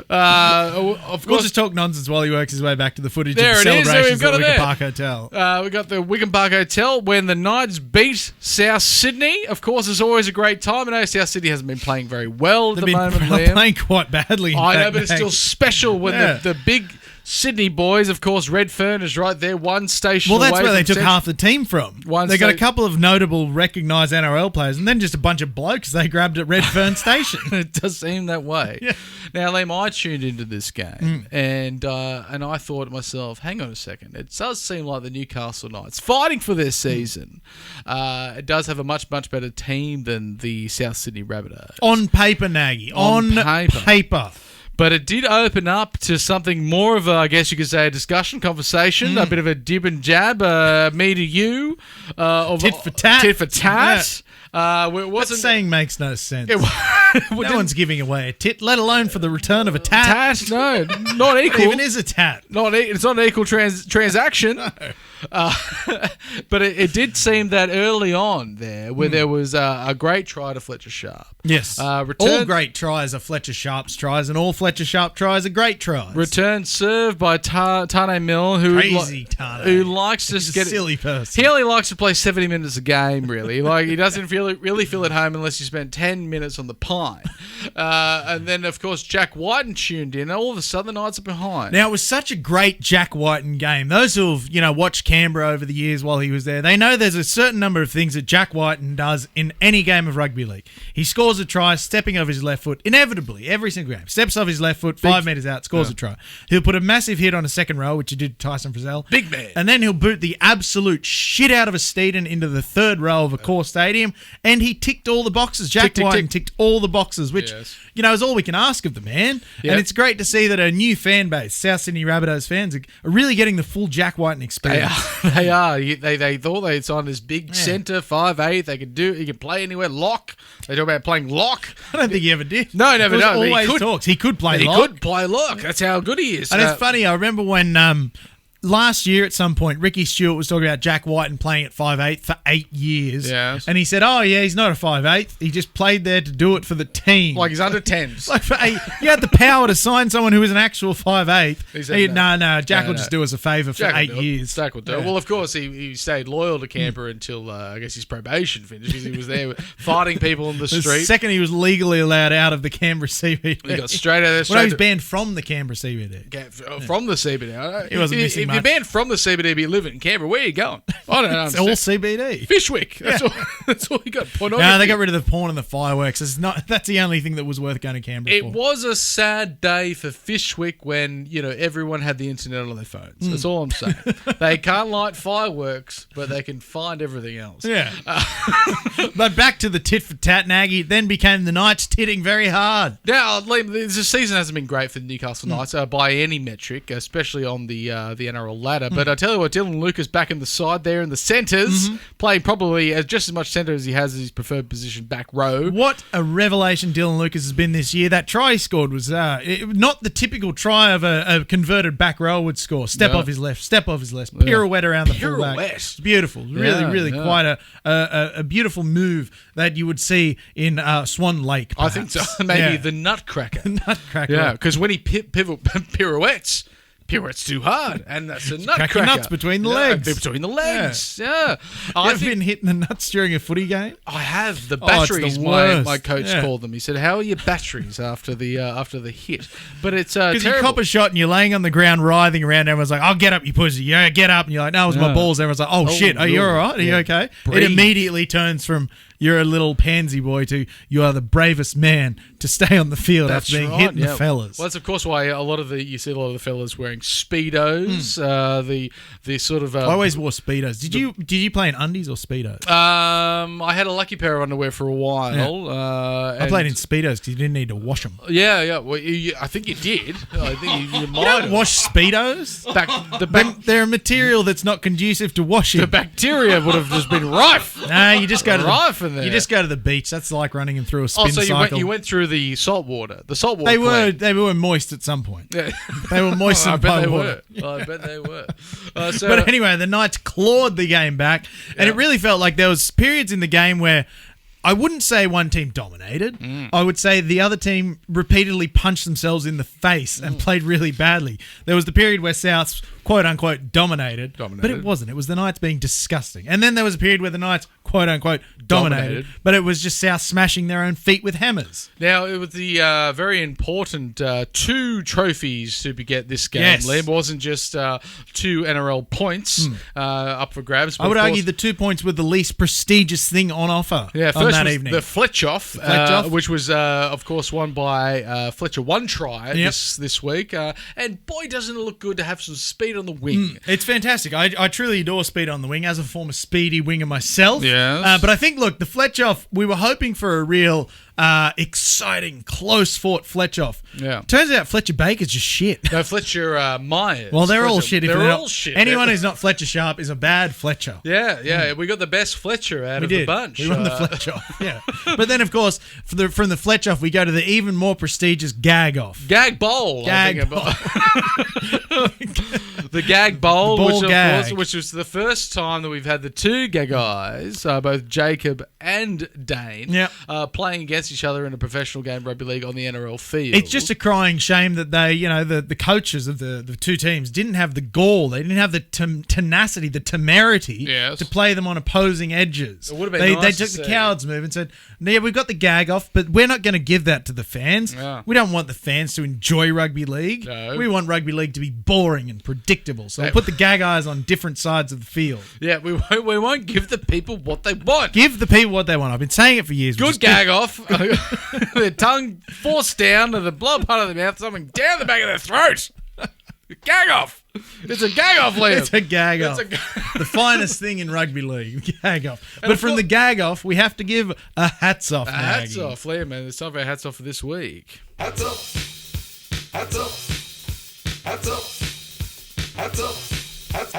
[SPEAKER 3] Of
[SPEAKER 4] We'll
[SPEAKER 3] course,
[SPEAKER 4] just talk nonsense while he works his way back to the footage
[SPEAKER 3] There
[SPEAKER 4] of the
[SPEAKER 3] it is.
[SPEAKER 4] celebrations
[SPEAKER 3] There
[SPEAKER 4] at the
[SPEAKER 3] we've got it
[SPEAKER 4] Wickham
[SPEAKER 3] there.
[SPEAKER 4] Park Hotel.
[SPEAKER 3] we got the Wickham Park Hotel when the Knights beat South Sydney. Of course, it's always a great time. I know South Sydney hasn't been playing very well at
[SPEAKER 4] They've
[SPEAKER 3] the
[SPEAKER 4] been
[SPEAKER 3] moment, Liam.
[SPEAKER 4] playing quite badly.
[SPEAKER 3] I know, but it's still special when
[SPEAKER 4] Yeah.
[SPEAKER 3] the big Sydney boys, of course, Redfern is right there, one station
[SPEAKER 4] Well, that's
[SPEAKER 3] away
[SPEAKER 4] where they
[SPEAKER 3] from
[SPEAKER 4] took
[SPEAKER 3] Central.
[SPEAKER 4] half the team from.
[SPEAKER 3] One
[SPEAKER 4] They got a
[SPEAKER 3] sta-
[SPEAKER 4] couple of notable, recognised NRL players, and then just a bunch of blokes they grabbed at Redfern Station.
[SPEAKER 3] It does seem that way.
[SPEAKER 4] Yeah.
[SPEAKER 3] Now, Liam, I tuned into this game and I thought to myself, hang on a second. It does seem like the Newcastle Knights fighting for their season. It does have a much, much better team than the South Sydney Rabbitohs.
[SPEAKER 4] On paper, Naggy.
[SPEAKER 3] On
[SPEAKER 4] On
[SPEAKER 3] paper.
[SPEAKER 4] paper.
[SPEAKER 3] But it did open up to something more of a, I guess you could say, a discussion, conversation, a bit of a dib and jab, me to you.
[SPEAKER 4] Tit for tat.
[SPEAKER 3] Tit for tat. Where it
[SPEAKER 4] That
[SPEAKER 3] wasn't
[SPEAKER 4] saying makes no sense.
[SPEAKER 3] It,
[SPEAKER 4] No one's giving away a tit, let alone for the return of a tat.
[SPEAKER 3] tat. No, not
[SPEAKER 4] It
[SPEAKER 3] equal.
[SPEAKER 4] even is a tat.
[SPEAKER 3] It's not an equal transaction. But it did seem that early on there, where there was a great try to Fletcher Sharp.
[SPEAKER 4] Yes.
[SPEAKER 3] Return-
[SPEAKER 4] All great tries are Fletcher Sharp's tries, and all Fletcher Sharp tries are great tries.
[SPEAKER 3] Return serve by Tane Mill, who
[SPEAKER 4] Crazy Tane.
[SPEAKER 3] who likes to
[SPEAKER 4] He's a
[SPEAKER 3] get
[SPEAKER 4] silly person.
[SPEAKER 3] He only likes to play 70 minutes a game, really. Like he doesn't really feel at home unless you spend 10 minutes on the pine. And then, of course, Jack Whiten tuned in, and all of a sudden the Knights are behind.
[SPEAKER 4] Now, it was such a great Jack Whiten game. Those who have, watched Canberra over the years while he was there, they know there's a certain number of things that Jack Whiten does in any game of rugby league. He scores a try, stepping over his left foot, inevitably, every single game. Steps off his left foot, 5 metres out, scores a try. He'll put a massive hit on a second row, which he did to Tyson Frizzell.
[SPEAKER 3] Big man.
[SPEAKER 4] And then he'll boot the absolute shit out of a Steeden into the third row of a core stadium, and he ticked all the boxes. Jack
[SPEAKER 3] Tick,
[SPEAKER 4] Whiten
[SPEAKER 3] tick.
[SPEAKER 4] ticked all the boxes, which,
[SPEAKER 3] Yes.
[SPEAKER 4] is all we can ask of the man.
[SPEAKER 3] Yep.
[SPEAKER 4] And it's great to see that a new fan base, South Sydney Rabbitohs fans, are really getting the full Jack Whiten
[SPEAKER 3] They
[SPEAKER 4] experience.
[SPEAKER 3] are. They are. They thought they'd signed this big centre, 5'8". He can play anywhere. Lock. They talk about playing lock.
[SPEAKER 4] I don't think he ever did.
[SPEAKER 3] No, never
[SPEAKER 4] There was
[SPEAKER 3] done, but he
[SPEAKER 4] always
[SPEAKER 3] could.
[SPEAKER 4] talks. He could play
[SPEAKER 3] He
[SPEAKER 4] lock.
[SPEAKER 3] could play lock. That's how good he is.
[SPEAKER 4] And it's funny, I remember when last year at some point, Ricky Stewart was talking about Jack Whiten playing at 5'8" for 8 years.
[SPEAKER 3] Yes.
[SPEAKER 4] And he said, oh, yeah, he's not a 5'8". He just played there to do it for the team.
[SPEAKER 3] Like he's under 10s.
[SPEAKER 4] Like for 8, you had the power to sign someone who was an actual 5'8".
[SPEAKER 3] He said
[SPEAKER 4] No, Jack will
[SPEAKER 3] No.
[SPEAKER 4] just do us a favour for
[SPEAKER 3] Jack will
[SPEAKER 4] 8
[SPEAKER 3] do it.
[SPEAKER 4] years.
[SPEAKER 3] Jack will do it.
[SPEAKER 4] Yeah.
[SPEAKER 3] Well, of course, he stayed loyal to Canberra until, I guess, his probation finished because he was there fighting people in the
[SPEAKER 4] The
[SPEAKER 3] street.
[SPEAKER 4] second he was legally allowed out of the Canberra CBD.
[SPEAKER 3] He got straight out of there.
[SPEAKER 4] Well, no, he was
[SPEAKER 3] to-
[SPEAKER 4] banned from the Canberra CBD.
[SPEAKER 3] From the CBD.
[SPEAKER 4] He wasn't missing
[SPEAKER 3] if
[SPEAKER 4] much.
[SPEAKER 3] you're banned from the CBD, but you live in Canberra, where are you going? I don't know.
[SPEAKER 4] It's all CBD.
[SPEAKER 3] Fishwick. That's all you got.
[SPEAKER 4] No, they got rid of the porn and the fireworks. That's the only thing that was worth going to Canberra
[SPEAKER 3] It
[SPEAKER 4] for.
[SPEAKER 3] was a sad day for Fishwick when, everyone had the internet on their phones. That's all I'm saying. They can't light fireworks, but they can find everything else.
[SPEAKER 4] Yeah. But back to the tit for tat, Naggy. It then became the Knights titting very hard.
[SPEAKER 3] Now, Liam, the season hasn't been great for the Newcastle Knights by any metric, especially on the NRL ladder. But I tell you what, Dylan Lucas back in the side there in the centres, playing probably just as much centre as he has as his preferred position, back row.
[SPEAKER 4] What a revelation Dylan Lucas has been this year. That try he scored was not the typical try of a converted back row would score. Step off his left, pirouette around the fullback. It's beautiful. Really quite a beautiful move that you would see in Swan Lake, perhaps.
[SPEAKER 3] I think so. Maybe the Nutcracker.
[SPEAKER 4] Nutcracker.
[SPEAKER 3] Yeah, because when he pirouettes too hard, and that's a nutcracker.
[SPEAKER 4] Cracking nuts between the legs.
[SPEAKER 3] Between the legs, yeah.
[SPEAKER 4] You ever been hitting the nuts during a footy game?
[SPEAKER 3] I have the
[SPEAKER 4] Oh, it's the
[SPEAKER 3] batteries.
[SPEAKER 4] worst.
[SPEAKER 3] My coach called them. He said, "How are your batteries after the hit?" But it's
[SPEAKER 4] Because you
[SPEAKER 3] terrible.
[SPEAKER 4] cop a shot and you're laying on the ground writhing around. Everyone's like, "Oh, get up, you pussy! Yeah, get up!" And you're like, "No, it was my balls." Everyone's like, "Oh, shit! Are you all right? Are you okay?"
[SPEAKER 3] Breathe.
[SPEAKER 4] It immediately turns from you're a little pansy boy to you are the bravest man to stay on the field after being hit in the fellas.
[SPEAKER 3] Well, that's of course why you see a lot of the fellas wearing speedos. The sort of
[SPEAKER 4] I always wore speedos. Did you play in undies or speedos?
[SPEAKER 3] I had a lucky pair of underwear for a while.
[SPEAKER 4] I played in speedos because you didn't need to wash them.
[SPEAKER 3] Yeah. Well, I think you did. I think you might
[SPEAKER 4] You don't
[SPEAKER 3] have.
[SPEAKER 4] wash speedos. They're a material that's not conducive to washing.
[SPEAKER 3] The bacteria would have just been rife.
[SPEAKER 4] No, you just go to
[SPEAKER 3] Rife in there.
[SPEAKER 4] you just go to the beach. That's like running them through a spin
[SPEAKER 3] So
[SPEAKER 4] cycle.
[SPEAKER 3] you went through the salt water. The salt water.
[SPEAKER 4] They were moist at some point.
[SPEAKER 3] Yeah.
[SPEAKER 4] They were moistened
[SPEAKER 3] I bet
[SPEAKER 4] by
[SPEAKER 3] they
[SPEAKER 4] water.
[SPEAKER 3] were. I bet they were.
[SPEAKER 4] But anyway, the Knights clawed the game back, and it really felt like there was periods in the game where I wouldn't say one team dominated. I would say the other team repeatedly punched themselves in the face and played really badly. There was the period where Souths, quote-unquote, dominated. But it wasn't. It was the Knights being disgusting. And then there was a period where the Knights, quote-unquote, dominated. But it was just South smashing their own feet with hammers.
[SPEAKER 3] Now, it was the very important 2 trophies to get this game.
[SPEAKER 4] Yes.
[SPEAKER 3] Liam. It wasn't just 2 NRL points up for grabs. But
[SPEAKER 4] I would
[SPEAKER 3] of
[SPEAKER 4] argue
[SPEAKER 3] course-
[SPEAKER 4] the 2 points were the least prestigious thing on offer
[SPEAKER 3] Yeah,
[SPEAKER 4] on
[SPEAKER 3] first
[SPEAKER 4] that
[SPEAKER 3] was
[SPEAKER 4] evening.
[SPEAKER 3] the Fletch-off, which was, of course, won by Fletcher. 1 try this week. And boy, doesn't it look good to have some speed on the wing.
[SPEAKER 4] It's fantastic. I truly adore speed on the wing as a former speedy winger myself.
[SPEAKER 3] Yes.
[SPEAKER 4] But I think, look, the Fletch-off, we were hoping for a real exciting, close-fought Fletch-off.
[SPEAKER 3] Yeah.
[SPEAKER 4] Turns out Fletcher Baker's just shit.
[SPEAKER 3] No, Fletcher Myers.
[SPEAKER 4] Well, they're all shit.
[SPEAKER 3] They're all shit.
[SPEAKER 4] Anyone who's not Fletcher Sharp is a bad Fletcher.
[SPEAKER 3] Yeah. We got the best Fletcher out
[SPEAKER 4] We
[SPEAKER 3] of
[SPEAKER 4] did.
[SPEAKER 3] the bunch.
[SPEAKER 4] We won the Fletch-off. Yeah. But then, of course, from the Fletch-off, we go to the even more prestigious Gag-off.
[SPEAKER 3] Gag bowl.
[SPEAKER 4] Gag bowl.
[SPEAKER 3] The gag bowl,
[SPEAKER 4] The ball gag.
[SPEAKER 3] which was the first time that we've had the 2 guys, both Jacob and Dane, playing against each other in a professional game of rugby league on the NRL field.
[SPEAKER 4] It's just a crying shame that they, the coaches of the 2 teams didn't have the gall. They didn't have the tenacity, the temerity to play them on opposing edges.
[SPEAKER 3] It would have been
[SPEAKER 4] They
[SPEAKER 3] nice to
[SPEAKER 4] took the
[SPEAKER 3] see.
[SPEAKER 4] coward's move and said, "Yeah, we've got the gag off, but we're not going to give that to the fans.
[SPEAKER 3] Yeah.
[SPEAKER 4] We don't want the fans to enjoy rugby league.
[SPEAKER 3] No.
[SPEAKER 4] We want rugby league to be boring and predictable. So we'll put the gag eyes on different sides of the field.
[SPEAKER 3] Yeah, we won't give the people what they want.
[SPEAKER 4] Give the people what they want. I've been saying it for years.
[SPEAKER 3] Good gag off. Their tongue forced down to the blood part of the mouth, something down the back of their throat. Gag off. It's a gag off, Liam.
[SPEAKER 4] It's a gag off. The finest thing in rugby league. Gag off. But from the gag off, we have to give a hats off.
[SPEAKER 3] Hats
[SPEAKER 4] Naggy.
[SPEAKER 3] off, Liam, man. It's time for our hats off for this week.
[SPEAKER 7] Hats off. Hats off. Hats off. Hats off. Hats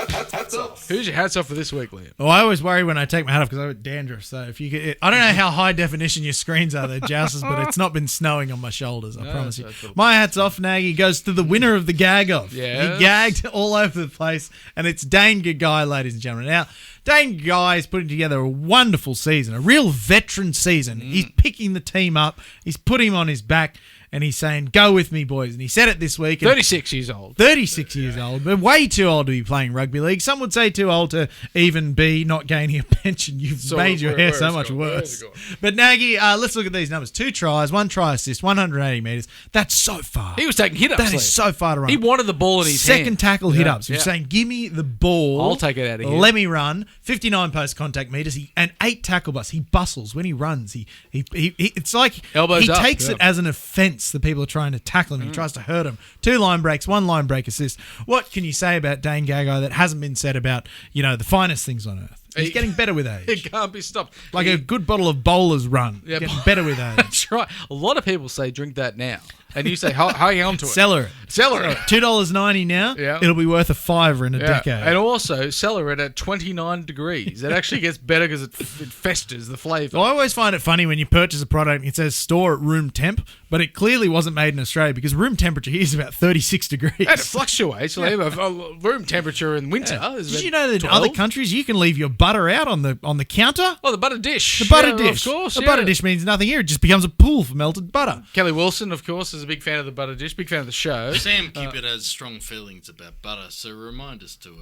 [SPEAKER 3] Who's your hats off for this week, Liam?
[SPEAKER 4] Well, I always worry when I take my hat off because I have dandruff. So if you could, I don't know how high definition your screens are there, Jousters, but it's not been snowing on my shoulders. I promise you. My hat's off, Naggy, goes to the winner of the gag off.
[SPEAKER 3] Yes.
[SPEAKER 4] He gagged all over the place, and it's Dane Gagai, ladies and gentlemen. Now, Dane Gagai is putting together a wonderful season, a real veteran season. He's picking the team up. He's putting him on his back. And he's saying, go with me, boys. And he said it this week.
[SPEAKER 3] 36 years old.
[SPEAKER 4] 36 years old, but way too old to be playing rugby league. Some would say too old to even be not gaining a pension. You've made your hair so much worse. But Naggy, let's look at these numbers. 2 tries, 1 try assist, 180 metres. That's so far.
[SPEAKER 3] He was taking hit-ups.
[SPEAKER 4] That is so far to run.
[SPEAKER 3] He wanted the ball in his hand.
[SPEAKER 4] Second tackle hit-ups. He's saying, give me the ball.
[SPEAKER 3] I'll take it out of here.
[SPEAKER 4] Let me run. 59 post-contact metres and 8 tackle busts. He bustles. When he runs, he it's like
[SPEAKER 3] Elbows
[SPEAKER 4] he
[SPEAKER 3] up,
[SPEAKER 4] takes it as an offence that people are trying to tackle him. He tries to hurt him. 2 line breaks, 1 line break assist. What can you say about Dane Gagai that hasn't been said about, the finest things on earth? He's getting better with age.
[SPEAKER 3] It can't be stopped.
[SPEAKER 4] Like a good bottle of Bowler's Run.
[SPEAKER 3] Yeah,
[SPEAKER 4] Getting better with age.
[SPEAKER 3] That's right. A lot of people say drink that now. And you say, hang on to it.
[SPEAKER 4] Cellar it.
[SPEAKER 3] Cellar it.
[SPEAKER 4] $2.90 now.
[SPEAKER 3] Yeah.
[SPEAKER 4] It'll be worth a $5 in a decade.
[SPEAKER 3] And also, cellar it at 29 degrees. It actually gets better because it festers the flavour.
[SPEAKER 4] Well, I always find it funny when you purchase a product and it says store at room temp, but it clearly wasn't made in Australia because room temperature here is about 36 degrees.
[SPEAKER 3] And it fluctuates. Room temperature in winter is
[SPEAKER 4] Did
[SPEAKER 3] about
[SPEAKER 4] you know that in
[SPEAKER 3] 12?
[SPEAKER 4] other countries you can leave your butter out on the counter?
[SPEAKER 3] Oh, the butter dish.
[SPEAKER 4] The butter
[SPEAKER 3] Yeah,
[SPEAKER 4] dish.
[SPEAKER 3] Of course,
[SPEAKER 4] The butter dish means nothing here. It just becomes a pool for melted butter.
[SPEAKER 3] Kelly Wilson, of course, is a big fan of the butter dish, big fan of the show.
[SPEAKER 5] Sam Kippert has strong feelings about butter, so remind us to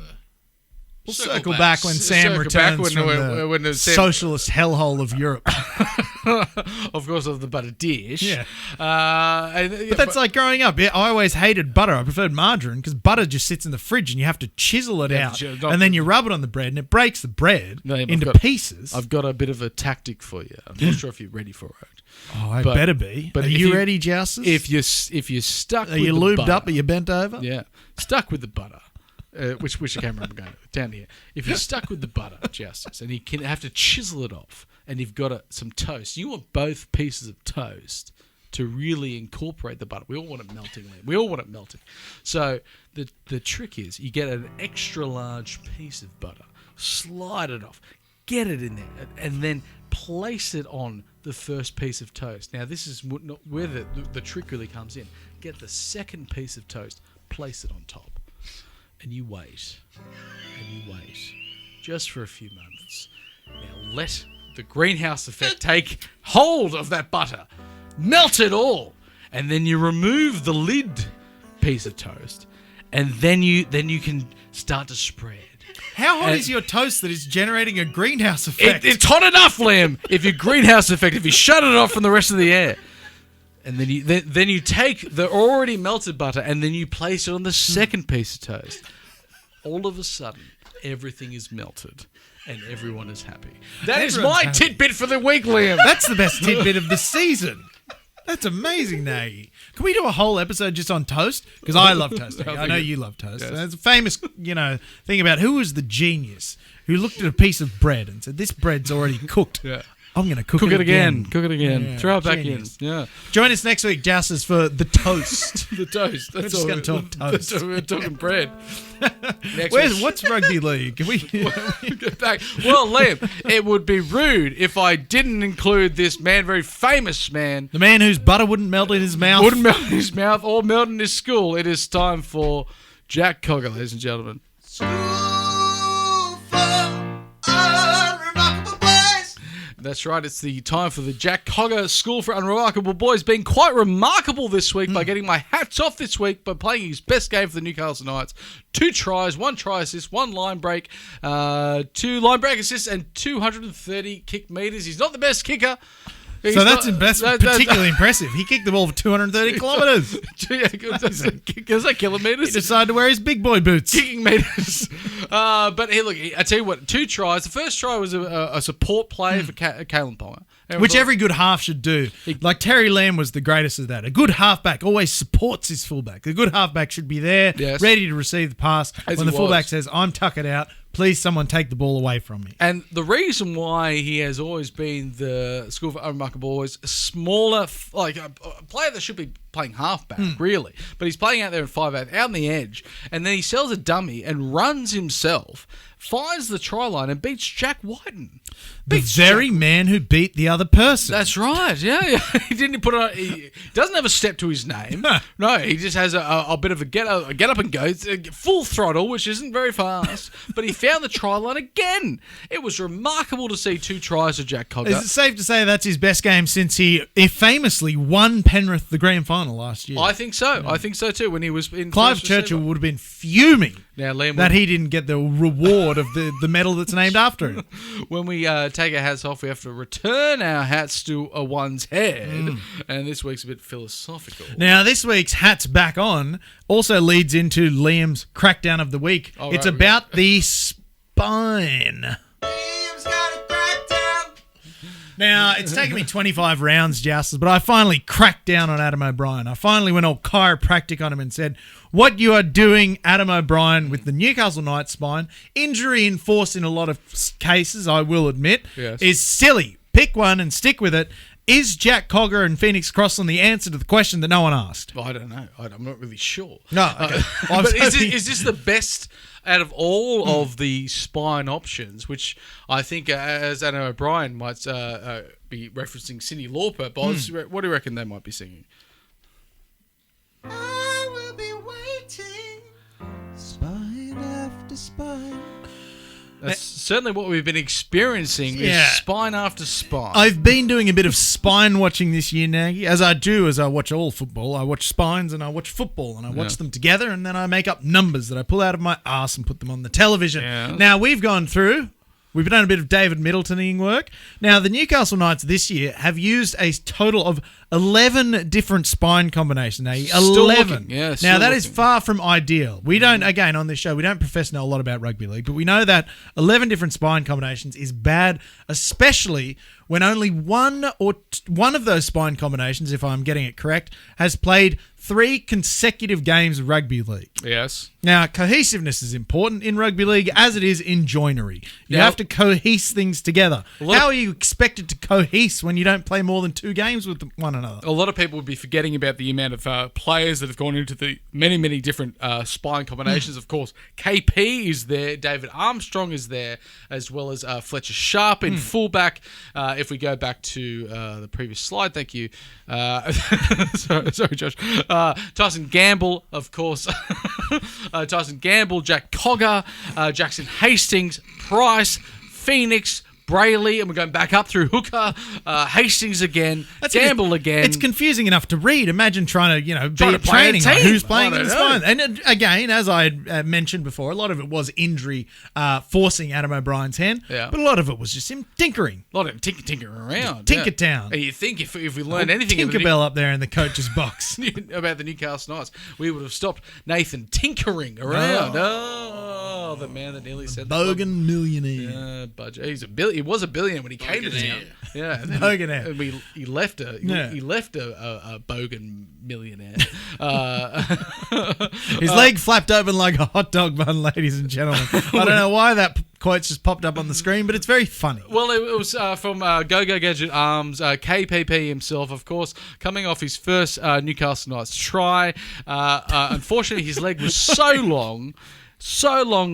[SPEAKER 4] We'll circle back when Sam
[SPEAKER 3] Circle back
[SPEAKER 4] returns
[SPEAKER 3] when-
[SPEAKER 4] from
[SPEAKER 3] when
[SPEAKER 4] the
[SPEAKER 3] Sam-
[SPEAKER 4] socialist hellhole of Europe.
[SPEAKER 3] Of course, of the butter dish.
[SPEAKER 4] Yeah.
[SPEAKER 3] But
[SPEAKER 4] But that's like growing up. Yeah, I always hated butter. I preferred margarine because butter just sits in the fridge and you have to chisel it out. And then you rub it on the bread and it breaks the bread into pieces.
[SPEAKER 3] I've got a bit of a tactic for you. I'm not sure if you're ready for it.
[SPEAKER 4] Oh, I
[SPEAKER 3] But-
[SPEAKER 4] better be.
[SPEAKER 3] but
[SPEAKER 4] Are
[SPEAKER 3] if
[SPEAKER 4] you
[SPEAKER 3] you-
[SPEAKER 4] ready, Jousters?
[SPEAKER 3] If you're stuck,
[SPEAKER 4] Are
[SPEAKER 3] with
[SPEAKER 4] you
[SPEAKER 3] the
[SPEAKER 4] lubed
[SPEAKER 3] butter,
[SPEAKER 4] up? Are you bent over?
[SPEAKER 3] Yeah, stuck with the butter. Which I can't remember going down here. If you're stuck with the butter, Justice, and you can have to chisel it off, and you've got some toast, you want both pieces of toast to really incorporate the butter. We all want it melting, Liam. We all want it melting. So the trick is you get an extra large piece of butter, slide it off, get it in there, and then place it on the first piece of toast. Now this is where the trick really comes in. Get the second piece of toast, place it on top. And you wait, just for a few moments. Now let the greenhouse effect take hold of that butter. Melt it all. And then you remove the lid piece of toast. And then you can start to spread.
[SPEAKER 4] How hot is your toast that is generating a greenhouse effect?
[SPEAKER 3] It's hot enough, Liam. If you greenhouse effect, if you shut it off from the rest of the air. And then you take the already melted butter and then you place it on the second piece of toast. All of a sudden, everything is melted and everyone is happy. That is
[SPEAKER 4] Everyone's
[SPEAKER 3] my
[SPEAKER 4] happy.
[SPEAKER 3] tidbit for the week, Liam.
[SPEAKER 4] That's the best tidbit of the season. That's amazing, Naggy. Can we do a whole episode just on toast? Because I love toast. Naggy. I know you love toast.
[SPEAKER 3] Yes.
[SPEAKER 4] There's a famous, thing about who was the genius who looked at a piece of bread and said, "This bread's already cooked.
[SPEAKER 3] Yeah.
[SPEAKER 4] I'm going to cook
[SPEAKER 3] Cook
[SPEAKER 4] it
[SPEAKER 3] it again.
[SPEAKER 4] Yeah,
[SPEAKER 3] Throw it back
[SPEAKER 4] genius.
[SPEAKER 3] in. Yeah.
[SPEAKER 4] Join us next week, Jousters, for the toast.
[SPEAKER 3] The toast. That's
[SPEAKER 4] just
[SPEAKER 3] all
[SPEAKER 4] gonna talk toast.
[SPEAKER 3] We're talking bread. Next week.
[SPEAKER 4] What's rugby league? Can we?
[SPEAKER 3] Get back. Well, Liam, it would be rude if I didn't include this man, very famous man.
[SPEAKER 4] The man whose butter wouldn't melt in his mouth.
[SPEAKER 3] Wouldn't melt in his mouth or melt in his school. It is time for Jack Cogger, ladies and gentlemen. That's right, it's the time for the Jack Cogger School for Unremarkable Boys, being quite remarkable this week by getting my hats off this week by playing his best game for the Newcastle Knights. 2 tries, 1 try assist, 1 line break, 2 line break assists, and 230 kick metres. He's not the best kicker.
[SPEAKER 4] So that's particularly impressive. He kicked the ball for 230 kilometres.
[SPEAKER 3] Is that kilometres?
[SPEAKER 4] He decided to wear his big boy boots.
[SPEAKER 3] Kicking meters. But hey, look, I tell you what, 2 tries. The first try was a support play for Kalen Ponga.
[SPEAKER 4] Which every good half should do. Like Terry Lamb was the greatest of that. A good halfback always supports his fullback. A good halfback should be there,
[SPEAKER 3] Yes.
[SPEAKER 4] ready to receive the pass.
[SPEAKER 3] As
[SPEAKER 4] when
[SPEAKER 3] he
[SPEAKER 4] the fullback
[SPEAKER 3] was.
[SPEAKER 4] says, "I'm tucking out, please someone take the ball away from me."
[SPEAKER 3] And the reason why he has always been the School for Unremarkable Boys, smaller, like a player that should be playing halfback, really. But he's playing out there in 5'8", out on the edge, and then he sells a dummy and runs himself, finds the try line and beats Jack Whiten.
[SPEAKER 4] The very man who beat the other person.
[SPEAKER 3] That's right. Yeah. He didn't put on. He doesn't have a step to his name. No, he just has a bit of a get up and go. It's a full throttle, which isn't very fast. But he found the try line again. It was remarkable to see 2 tries of Jack Cogger.
[SPEAKER 4] Is it safe to say that's his best game since he famously won Penrith the grand final last year?
[SPEAKER 3] I think so. I think so too. When he was in
[SPEAKER 4] Clive
[SPEAKER 3] first
[SPEAKER 4] Churchill
[SPEAKER 3] receiver.
[SPEAKER 4] would have been fuming
[SPEAKER 3] Now, Liam,
[SPEAKER 4] that he didn't get the reward of the medal that's named after him.
[SPEAKER 3] when we take our hats off, we have to return our hats to one's head. And this week's a bit philosophical.
[SPEAKER 4] Now, this week's Hats Back On also leads into Liam's Crackdown of the Week.
[SPEAKER 3] Oh,
[SPEAKER 4] it's
[SPEAKER 3] right,
[SPEAKER 4] about the spine. Now, it's taken me 25 rounds, Jousters, but I finally cracked down on Adam O'Brien. I finally went all chiropractic on him and said, what you are doing, Adam O'Brien, with the Newcastle Knights spine, injury enforced in a lot of cases, I will admit,
[SPEAKER 3] Yes.
[SPEAKER 4] is silly. Pick one and stick with it. Is Jack Cogger and Phoenix Crossland the answer to the question that no one asked?
[SPEAKER 3] I don't know. I'm not really sure.
[SPEAKER 4] No, okay.
[SPEAKER 3] But is this the best out of all of the spine options, which I think, as Adam O'Brien might be referencing Cyndi Lauper, Boz, what do you reckon they might be singing?
[SPEAKER 7] I will be waiting, spine after spine.
[SPEAKER 3] That's certainly what we've been experiencing
[SPEAKER 4] Yeah.
[SPEAKER 3] is spine after spine.
[SPEAKER 4] I've been doing a bit of spine watching this year, Naggy, as I do as I watch all football. I watch spines and I watch football and I watch them together and then I make up numbers that I pull out of my arse and put them on the television.
[SPEAKER 3] Yeah.
[SPEAKER 4] Now, we've done a bit of David Middletoning work. Now, the Newcastle Knights this year have used a total of 11 different spine combinations. Now,
[SPEAKER 3] Still
[SPEAKER 4] 11.
[SPEAKER 3] looking, yeah,
[SPEAKER 4] Now,
[SPEAKER 3] still
[SPEAKER 4] that is
[SPEAKER 3] looking.
[SPEAKER 4] far from ideal. We don't, again, on this show, we don't profess to know a lot about rugby league, but we know that 11 different spine combinations is bad, especially when only one of those spine combinations, if I'm getting it correct, has played 3 consecutive games of rugby league.
[SPEAKER 3] yes.
[SPEAKER 4] Now, cohesiveness is important in rugby league as it is in joinery. You
[SPEAKER 3] Yeah.
[SPEAKER 4] have to cohese things together.
[SPEAKER 3] lot
[SPEAKER 4] How
[SPEAKER 3] of-
[SPEAKER 4] are you expected to cohese when you don't play more than 2 games with one another?
[SPEAKER 3] A lot of people would be forgetting about the amount of players that have gone into the many, many different spine combinations. Of course, KP is there, David Armstrong is there, as well as Fletcher Sharp in fullback. If we go back to the previous slide, thank you. Sorry, Josh. Tyson Gamble, of course. Tyson Gamble, Jack Cogger, Jackson Hastings, Price, Phoenix, Brayley, and we're going back up through Hooker, Hastings again, Gamble again.
[SPEAKER 4] It's confusing enough to read. Imagine trying to, be
[SPEAKER 3] Trying to
[SPEAKER 4] at
[SPEAKER 3] play a
[SPEAKER 4] training. Like,
[SPEAKER 3] team.
[SPEAKER 4] who's playing
[SPEAKER 3] I
[SPEAKER 4] in the
[SPEAKER 3] don't
[SPEAKER 4] spine? And again, as I had mentioned before, a lot of it was injury forcing Adam O'Brien's hand,
[SPEAKER 3] Yeah.
[SPEAKER 4] but a lot of it was just him tinkering.
[SPEAKER 3] A lot of tinkering around.
[SPEAKER 4] Tinkertown.
[SPEAKER 3] And you think if we learned anything
[SPEAKER 4] Tinkerbell up there in the coach's box.
[SPEAKER 3] about the Newcastle Knights, we would have stopped Nathan tinkering around. Oh, the man that nearly said
[SPEAKER 4] Bogan millionaire.
[SPEAKER 3] budget. He was a billionaire when he came to town. Yeah, and then
[SPEAKER 4] Boganer.
[SPEAKER 3] he left a bogan millionaire.
[SPEAKER 4] His leg flapped open like a hot dog bun, ladies and gentlemen. I don't know why that quote's just popped up on the screen, but it's very funny.
[SPEAKER 3] Well, it was from Go Go Gadget Arms, KPP himself, of course, coming off his first Newcastle Knights try. Unfortunately, his leg was so long,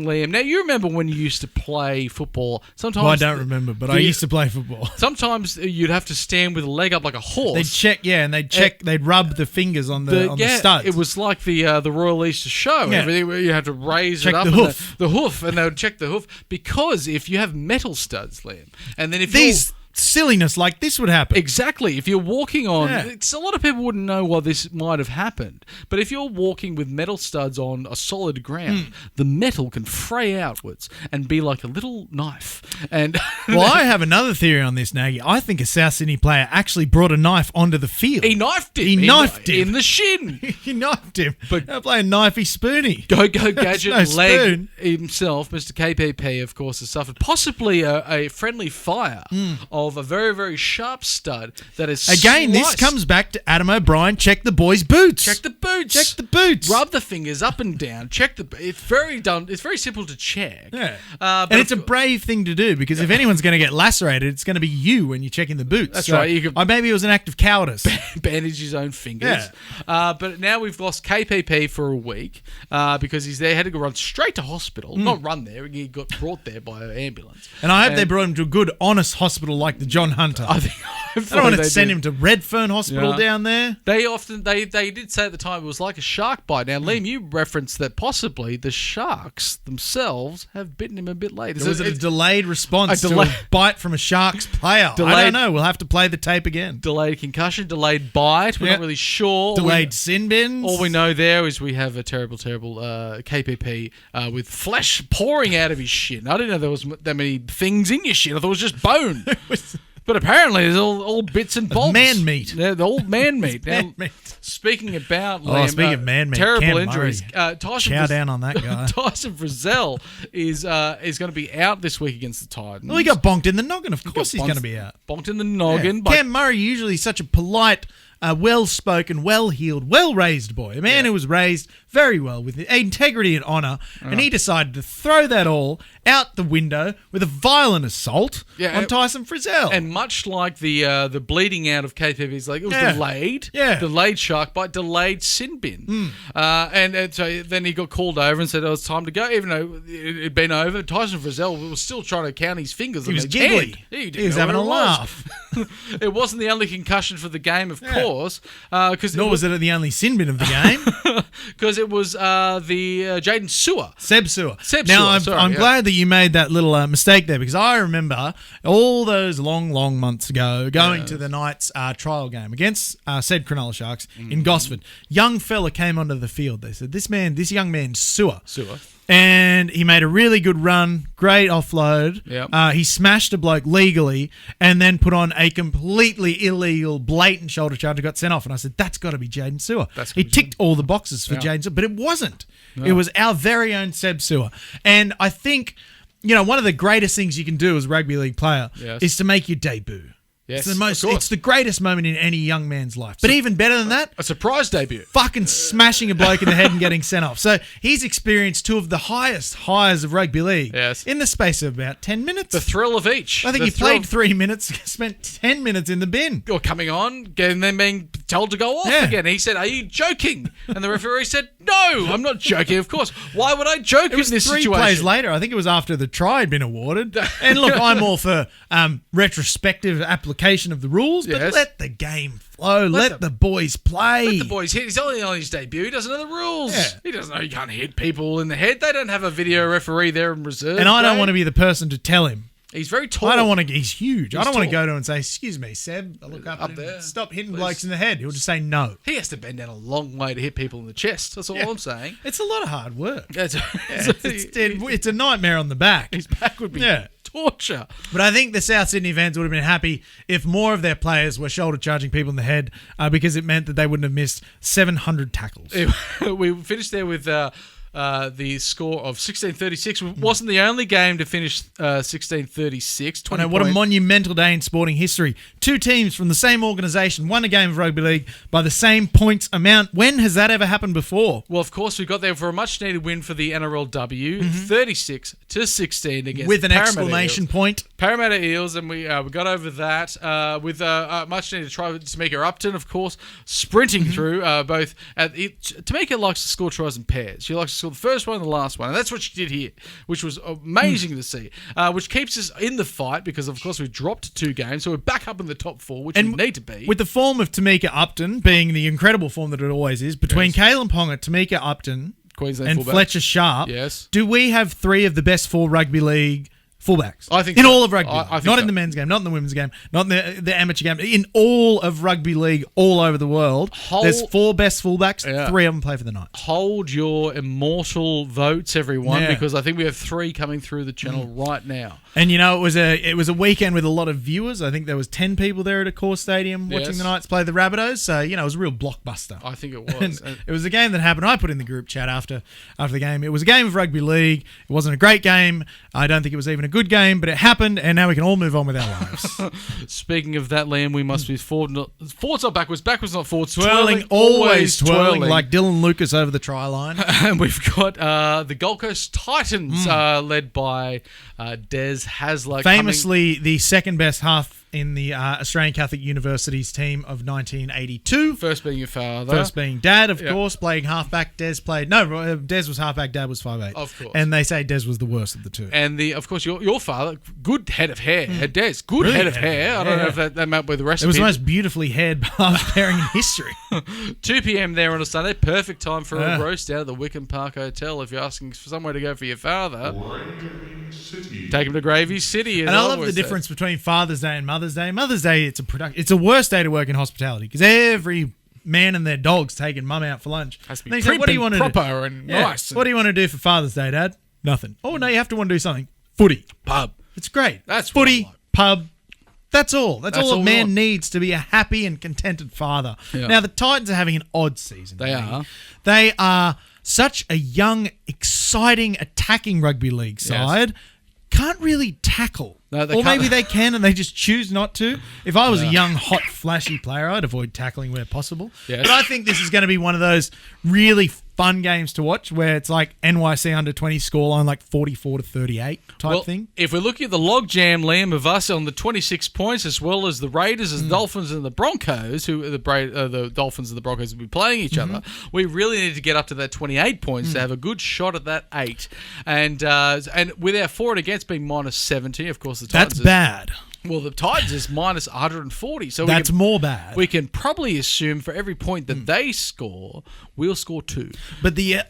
[SPEAKER 3] Liam. Now, you remember when you used to play football? Sometimes
[SPEAKER 4] Well, I don't remember, but I used to play football.
[SPEAKER 3] Sometimes you'd have to stand with a leg up like a horse.
[SPEAKER 4] They'd check, they'd rub the fingers on the studs.
[SPEAKER 3] It was like the Royal Easter Show.
[SPEAKER 4] Yeah.
[SPEAKER 3] Everything where you had to raise
[SPEAKER 4] Check
[SPEAKER 3] it up.
[SPEAKER 4] the
[SPEAKER 3] and
[SPEAKER 4] hoof.
[SPEAKER 3] The hoof, and they would check the hoof. Because if you have metal studs, Liam, and then if
[SPEAKER 4] These silliness like this would happen.
[SPEAKER 3] Exactly. If you're walking on,
[SPEAKER 4] Yeah.
[SPEAKER 3] it's a lot of people wouldn't know why this might have happened. But if you're walking with metal studs on a solid ground, the metal can fray outwards and be like a little knife. And
[SPEAKER 4] Well, I have another theory on this, Naggy. I think a South Sydney player actually brought a knife onto the field.
[SPEAKER 3] he knifed him.
[SPEAKER 4] He knifed him.
[SPEAKER 3] in the shin.
[SPEAKER 4] He knifed him.
[SPEAKER 3] But-
[SPEAKER 4] They're playing knifey spoony.
[SPEAKER 3] Go Gadget
[SPEAKER 4] no
[SPEAKER 3] leg
[SPEAKER 4] spoon.
[SPEAKER 3] himself, Mr. KPP, of course, has suffered possibly a friendly fire of a very, very sharp stud that is
[SPEAKER 4] Again, this
[SPEAKER 3] sliced.
[SPEAKER 4] comes back to Adam O'Brien. Check the boys' boots.
[SPEAKER 3] Check the boots.
[SPEAKER 4] Check the boots.
[SPEAKER 3] Rub the fingers up and down. Check the. It's very done. It's very simple to check.
[SPEAKER 4] Yeah.
[SPEAKER 3] But
[SPEAKER 4] And it's a brave thing to do because if anyone's going to get lacerated, it's going to be you when you're checking the boots.
[SPEAKER 3] That's right. You could-
[SPEAKER 4] maybe it was an act of cowardice.
[SPEAKER 3] bandage his own fingers. But now we've lost KPP for a week because he's there. Had to go run straight to hospital. Not run there. He got brought there by an ambulance.
[SPEAKER 4] And I hope they brought him to a good, honest hospital like the John Hunter.
[SPEAKER 3] I think.
[SPEAKER 4] I don't want to send him to Redfern Hospital
[SPEAKER 3] Yeah.
[SPEAKER 4] down there.
[SPEAKER 3] They did say at the time it was like a shark bite. Now, Liam, you referenced that possibly the sharks themselves have bitten him a bit late.
[SPEAKER 4] Was it a delayed response to a bite from a Sharks player? I don't know. We'll have to play the tape again.
[SPEAKER 3] Delayed concussion, delayed bite. We're not really sure.
[SPEAKER 4] Delayed sin bins.
[SPEAKER 3] All we know there is we have a terrible, terrible KPP with flesh pouring out of his shin. I didn't know there was that many things in your shin. I thought it was just bone. But apparently it's all bits and bobs.
[SPEAKER 4] Man meat.
[SPEAKER 3] They're all man meat. Now,
[SPEAKER 4] Man meat.
[SPEAKER 3] speaking about Liam,
[SPEAKER 4] speaking of man meat,
[SPEAKER 3] terrible
[SPEAKER 4] Cam
[SPEAKER 3] injuries.
[SPEAKER 4] Murray. Chow down on that guy.
[SPEAKER 3] Tyson Frizzell is going to be out this week against the Titans.
[SPEAKER 4] Well, he got bonked in the noggin. Of course he's going to be out.
[SPEAKER 3] Bonked in the noggin. By
[SPEAKER 4] Cam Murray, usually such a polite, well-spoken, well-heeled, well-raised boy. A man who was raised very well with integrity and honour. And he decided to throw that all out the window with a violent assault on Tyson Frizzell.
[SPEAKER 3] And much like the bleeding out of KPP's leg, it was delayed.
[SPEAKER 4] Yeah.
[SPEAKER 3] Delayed shark bite, delayed sin bin. And so then he got called over and said it was time to go, even though it had been over. Tyson Frizzell was still trying to count his fingers.
[SPEAKER 4] He was
[SPEAKER 3] his
[SPEAKER 4] giggly.
[SPEAKER 3] Head.
[SPEAKER 4] He was having a laugh.
[SPEAKER 3] It wasn't the only concussion for the game, of course.
[SPEAKER 4] Nor was it the only sin bin of the game.
[SPEAKER 3] Because it was the Jaden Sewer.
[SPEAKER 4] Seb Sewer.
[SPEAKER 3] Seb
[SPEAKER 4] now,
[SPEAKER 3] Sewer,
[SPEAKER 4] I'm glad that you made that little mistake there because I remember all those long, long months ago going to the Knights trial game against said Cronulla Sharks in Gosford. Young fella came onto the field. They said, this young man, Sewer. And he made a really good run, great offload.
[SPEAKER 3] Yep.
[SPEAKER 4] He smashed a bloke legally and then put on a completely illegal, blatant shoulder charge and got sent off. And I said, that's got to be Jaden Sewer. He ticked all the boxes for Jaden Sewer, but it wasn't. It was our very own Seb Sewer. And I think, one of the greatest things you can do as a rugby league player is to make your debut.
[SPEAKER 3] Yes,
[SPEAKER 4] It's the greatest moment in any young man's life. But even better than that,
[SPEAKER 3] a surprise debut.
[SPEAKER 4] fucking smashing a bloke in the head and getting sent off. So he's experienced two of the highest highs of rugby league in the space of about 10 minutes.
[SPEAKER 3] The thrill of each.
[SPEAKER 4] I think he played 3 minutes, spent 10 minutes in the bin.
[SPEAKER 3] Or coming on, and then being told to go off again. He said, "Are you joking?" And the referee said, "No, I'm not joking. Of course. Why would I joke in this
[SPEAKER 4] Three
[SPEAKER 3] situation?"
[SPEAKER 4] plays later. I think it was after the try had been awarded. And look, I'm all for retrospective application of the rules, but let the game flow. Let the boys play.
[SPEAKER 3] Let the boys hit. He's only on his debut. He doesn't know the rules.
[SPEAKER 4] Yeah.
[SPEAKER 3] He doesn't know you can't hit people in the head. They don't have a video referee there in reserve.
[SPEAKER 4] And I don't want to be the person to tell him.
[SPEAKER 3] He's very tall.
[SPEAKER 4] I don't want to. He's huge. I don't want to
[SPEAKER 3] tall.
[SPEAKER 4] go to him and say, "Excuse me, Seb. I look up
[SPEAKER 3] there.
[SPEAKER 4] Stop hitting
[SPEAKER 3] Please.
[SPEAKER 4] blokes in the head." He'll just say no.
[SPEAKER 3] He has to bend down a long way to hit people in the chest. That's all I'm saying.
[SPEAKER 4] It's a lot of hard work.
[SPEAKER 3] It's
[SPEAKER 4] It's a nightmare on the back.
[SPEAKER 3] his back would be torture.
[SPEAKER 4] But I think the South Sydney fans would have been happy if more of their players were shoulder charging people in the head because it meant that they wouldn't have missed 700 tackles.
[SPEAKER 3] We finished there with the score of 1636. Wasn't the only game to finish 1636.
[SPEAKER 4] I know, what a monumental day in sporting history. Two teams from the same organisation won a game of rugby league by the same points amount. When has that ever happened before?
[SPEAKER 3] Well, of course, we got there for a much-needed win for the NRLW, 36-16 against
[SPEAKER 4] With an
[SPEAKER 3] Parramatta
[SPEAKER 4] exclamation
[SPEAKER 3] Eels.
[SPEAKER 4] point.
[SPEAKER 3] Parramatta Eels, and we got over that with a much-needed try. Tamika Upton, of course, sprinting through both. Tamika likes to score tries in pairs. She likes to score the first one and the last one, and that's what she did here, which was amazing to see, which keeps us in the fight because, of course, we dropped 2 games, so we're back up in the top 4, which we need to be.
[SPEAKER 4] With the form of Tamika Upton being the incredible form that it always is, between Kalen Ponga, Tamika Upton,
[SPEAKER 3] Queensland
[SPEAKER 4] and
[SPEAKER 3] fullback.
[SPEAKER 4] Fletcher Sharp, do we have 3 of the best 4 rugby league fullbacks?
[SPEAKER 3] I think
[SPEAKER 4] in
[SPEAKER 3] so.
[SPEAKER 4] all of rugby.
[SPEAKER 3] I think
[SPEAKER 4] not
[SPEAKER 3] so.
[SPEAKER 4] in the men's game, not in the women's game, not in the amateur game. In all of rugby league, all over the world, there's 4 best fullbacks. 3 of them play for the Knights.
[SPEAKER 3] Hold your immortal votes, everyone, because I think we have 3 coming through the channel right now.
[SPEAKER 4] And it was a weekend with a lot of viewers. I think there was 10 people there at a core stadium watching the Knights play the Rabbitohs. So it was a real blockbuster.
[SPEAKER 3] I think it was.
[SPEAKER 4] And it was a game that happened. I put in the group chat after the game. It was a game of rugby league. It wasn't a great game. I don't think it was even a good game, but it happened, and now we can all move on with our lives.
[SPEAKER 3] Speaking of that, Liam, we must be forwards not backwards, backwards not forwards.
[SPEAKER 4] Twirling, always twirling, like Dylan Lucas over the try line.
[SPEAKER 3] And we've got the Gold Coast Titans, led by Des Hasler.
[SPEAKER 4] Famously, the second best half in the Australian Catholic University's team of 1982.
[SPEAKER 3] First being your father.
[SPEAKER 4] First being Dad, of course, playing halfback. Des was halfback, Dad was 5'8".
[SPEAKER 3] Of course.
[SPEAKER 4] And they say Des was the worst of the two.
[SPEAKER 3] And of course, your father, good head of hair. Des, good
[SPEAKER 4] Really
[SPEAKER 3] head of hair. I don't know if that might be the rest
[SPEAKER 4] It
[SPEAKER 3] of
[SPEAKER 4] was
[SPEAKER 3] it.
[SPEAKER 4] the most beautifully haired half pairing in history.
[SPEAKER 3] 2 p.m. there on a Sunday. Perfect time for a roast out of the Wickham Park Hotel. If you're asking for somewhere to go for your father, take him to Gravy City.
[SPEAKER 4] And I love the difference between Father's Day and Mother's Day. Mother's Day, it's a worse day to work in hospitality because every man and their dog's taking mum out for lunch.
[SPEAKER 3] Has to be
[SPEAKER 4] And they say, what do you want to do?
[SPEAKER 3] proper and nice.
[SPEAKER 4] What do you want to do for Father's Day, Dad? Nothing. Oh, no, you have to want to do something. Footy.
[SPEAKER 3] Pub.
[SPEAKER 4] It's great.
[SPEAKER 3] That's what I
[SPEAKER 4] footy,
[SPEAKER 3] like.
[SPEAKER 4] pub. That's all. That's all
[SPEAKER 3] all
[SPEAKER 4] a
[SPEAKER 3] we
[SPEAKER 4] man
[SPEAKER 3] want.
[SPEAKER 4] needs to be a happy and contented father.
[SPEAKER 3] Yeah.
[SPEAKER 4] Now, the Titans are having an odd season.
[SPEAKER 3] They are.
[SPEAKER 4] They are such a young, exciting, attacking rugby league side. Can't really tackle.
[SPEAKER 3] No, they
[SPEAKER 4] or
[SPEAKER 3] can't.
[SPEAKER 4] maybe they can and they just choose not to. If I was a young, hot, flashy player, I'd avoid tackling where possible.
[SPEAKER 3] Yes.
[SPEAKER 4] But I think this is going to be one of those really fun games to watch where it's like NYC under 20 scoreline like 44-38 type thing.
[SPEAKER 3] If we're looking at the logjam, Liam, of us on the 26 points, as well as the Raiders, the Dolphins, and the Broncos, who the Dolphins and the Broncos will be playing each other, we really need to get up to that 28 points to have a good shot at that 8. And with our for and against being minus 70, of course, the Titans
[SPEAKER 4] That's bad.
[SPEAKER 3] Well, the Titans is minus 140, so
[SPEAKER 4] That's more bad.
[SPEAKER 3] we can probably assume for every point that they score, we'll score 2.
[SPEAKER 4] But the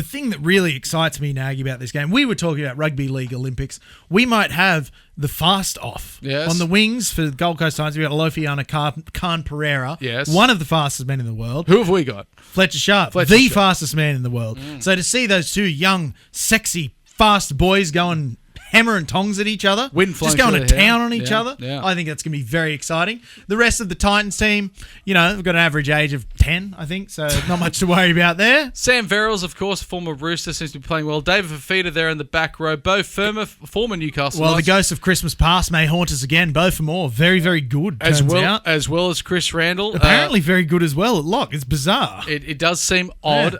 [SPEAKER 4] thing that really excites me, Naggy, about this game, we were talking about Rugby League Olympics. We might have the fast off.
[SPEAKER 3] Yes.
[SPEAKER 4] On the wings for the Gold Coast Titans, we've got Lofiana Khan Pereira.
[SPEAKER 3] Yes.
[SPEAKER 4] One of the fastest men in the world.
[SPEAKER 3] Who have we got?
[SPEAKER 4] Fletcher Sharp.
[SPEAKER 3] Fletcher
[SPEAKER 4] the
[SPEAKER 3] Sharp.
[SPEAKER 4] fastest man in the world. So to see those two young, sexy, fast boys going hammer and tongs at each other,
[SPEAKER 3] Wind flowing
[SPEAKER 4] just going
[SPEAKER 3] through
[SPEAKER 4] to
[SPEAKER 3] their hair.
[SPEAKER 4] town on each
[SPEAKER 3] Yeah,
[SPEAKER 4] other,
[SPEAKER 3] yeah.
[SPEAKER 4] I think that's going to be very exciting. The rest of the Titans team, we've got an average age of 10, I think, so not much to worry about there.
[SPEAKER 3] Sam Verrills, of course, former Rooster, seems to be playing well. David Fafita there in the back row. Bo Firma, former Newcastle
[SPEAKER 4] Well,
[SPEAKER 3] Knights.
[SPEAKER 4] the ghost of Christmas past may haunt us again. Both for more. Very, very good, turns out.
[SPEAKER 3] as well as Chris Randall.
[SPEAKER 4] Apparently very good as well at lock. It's bizarre.
[SPEAKER 3] It does seem odd.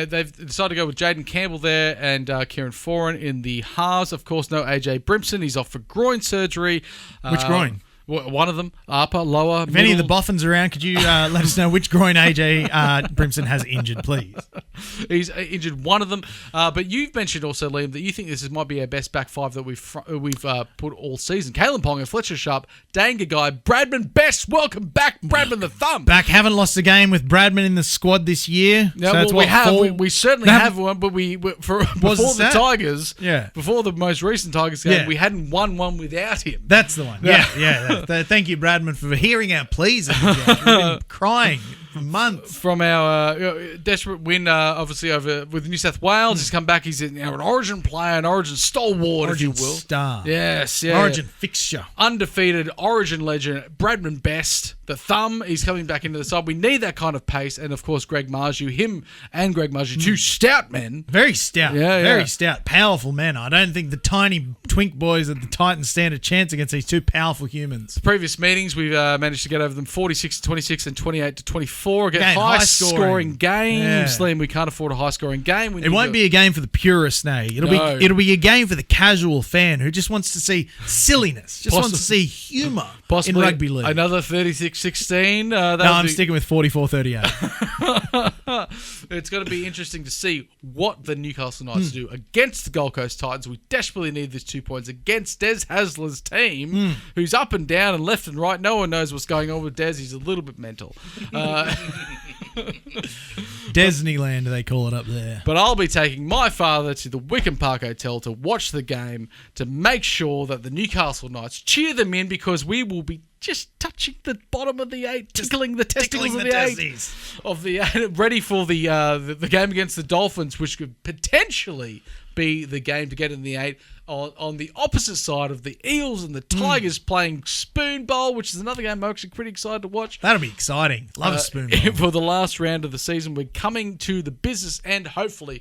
[SPEAKER 3] They've decided to go with Jaden Campbell there and Kieran Foran in the halves. Of course, no AJ Brimson. He's off for groin surgery.
[SPEAKER 4] Which groin?
[SPEAKER 3] One of them, upper, lower,
[SPEAKER 4] If any of the boffins around, could you let us know which groin AJ Brimson has injured, please?
[SPEAKER 3] He's injured one of them. But you've mentioned also, Liam, that you think this might be our best back 5 that we've put all season. Kalen Ponga, Fletcher Sharp, Dane Gagai, Bradman Best. Welcome back, Bradman the Thumb.
[SPEAKER 4] Back, haven't lost a game with Bradman in the squad this year.
[SPEAKER 3] No,
[SPEAKER 4] so
[SPEAKER 3] well,
[SPEAKER 4] it's
[SPEAKER 3] we certainly have one, but before the
[SPEAKER 4] stat?
[SPEAKER 3] Tigers,
[SPEAKER 4] Yeah.
[SPEAKER 3] before the most recent Tigers game,
[SPEAKER 4] Yeah.
[SPEAKER 3] we hadn't won one without him.
[SPEAKER 4] That's the one. Yeah. Thank you, Bradman, for hearing our pleas. We've been crying for months.
[SPEAKER 3] From our desperate win, obviously, over with New South Wales. He's come back. He's an Origin player, an Origin stalwart, if you
[SPEAKER 4] Origin
[SPEAKER 3] will.
[SPEAKER 4] star.
[SPEAKER 3] Yes, yeah.
[SPEAKER 4] Origin fixture.
[SPEAKER 3] Undefeated Origin legend, Bradman Best, the Thumb. He's coming back into the side. We need that kind of pace. And, of course, Greg Marju. Him and Greg Marju, two stout men.
[SPEAKER 4] Very stout.
[SPEAKER 3] Yeah.
[SPEAKER 4] Very stout. Powerful men. I don't think the tiny twink boys at the Titans stand a chance against these two powerful humans.
[SPEAKER 3] Previous meetings, we've managed to get over them 46-26 and 28-24. Get
[SPEAKER 4] Again,
[SPEAKER 3] high-scoring games.
[SPEAKER 4] Yeah.
[SPEAKER 3] Liam, we can't afford a high-scoring game.
[SPEAKER 4] It won't be a game for the purists, Nay. It'll be a game for the casual fan who just wants to see silliness, just wants to see humour in rugby league.
[SPEAKER 3] Another 36-16.
[SPEAKER 4] No, I'm sticking with 44-38.
[SPEAKER 3] It's going to be interesting to see what the Newcastle Knights do against the Gold Coast Titans. We desperately need these 2 points against Des Hasler's team, who's up and down and left and right. No one knows what's going on with Des. He's a little bit mental.
[SPEAKER 4] Disneyland, they call it up there.
[SPEAKER 3] But I'll be taking my father to the Wickham Park Hotel to watch the game to make sure that the Newcastle Knights cheer them in, because we will be just touching the bottom of the 8, tickling the testicles of the 8 of the 8, ready for the game against the Dolphins, which could potentially be the game to get in the 8. On the opposite side of the Eels and the Tigers playing Spoon Bowl, which is another game I'm actually pretty excited to watch.
[SPEAKER 4] That'll be exciting. Love a spoon bowl.
[SPEAKER 3] For the last round of the season, we're coming to the business end, hopefully,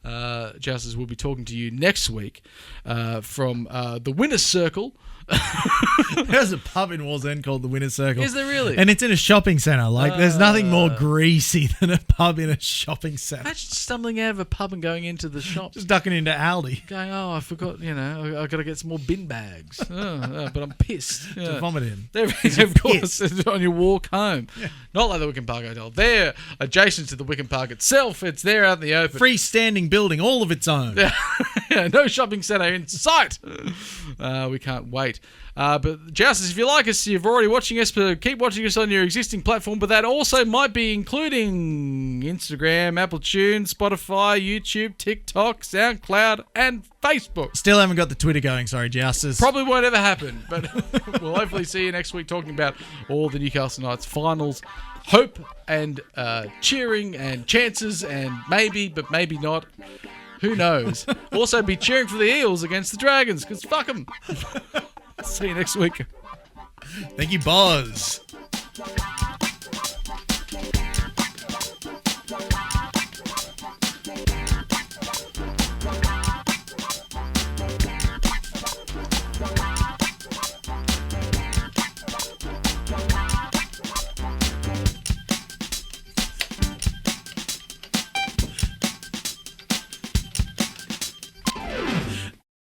[SPEAKER 3] Jousters will be talking to you next week from the Winner's Circle.
[SPEAKER 4] There's a pub in Wallsend called the Winner's Circle.
[SPEAKER 3] Is there really?
[SPEAKER 4] And it's in a shopping centre. Like, there's nothing more greasy than a pub in a shopping centre.
[SPEAKER 3] Imagine stumbling out of a pub and going into the shop.
[SPEAKER 4] Just ducking into Aldi.
[SPEAKER 3] Going, oh, I forgot, I got to get some more bin bags. But I'm pissed.
[SPEAKER 4] To vomit in.
[SPEAKER 3] Of course, on your walk home. Yeah. Not like the Wickham Park Hotel. They're adjacent to the Wickham Park itself. It's there out in the open.
[SPEAKER 4] Freestanding building, all of its own.
[SPEAKER 3] Yeah, no shopping centre in sight. We can't wait. But Jousters, if you like us, you've already watching us, but keep watching us on your existing platform. But that also might be including Instagram, Apple Tunes, Spotify, YouTube, TikTok, SoundCloud, and Facebook.
[SPEAKER 4] Still haven't got the Twitter going, sorry, Jousters.
[SPEAKER 3] Probably won't ever happen, but we'll hopefully see you next week talking about all the Newcastle Knights finals. Hope and cheering and chances and maybe, but maybe not. Who knows? Also be cheering for the Eels against the Dragons, because fuck them. See you next week.
[SPEAKER 4] Thank you, Boz.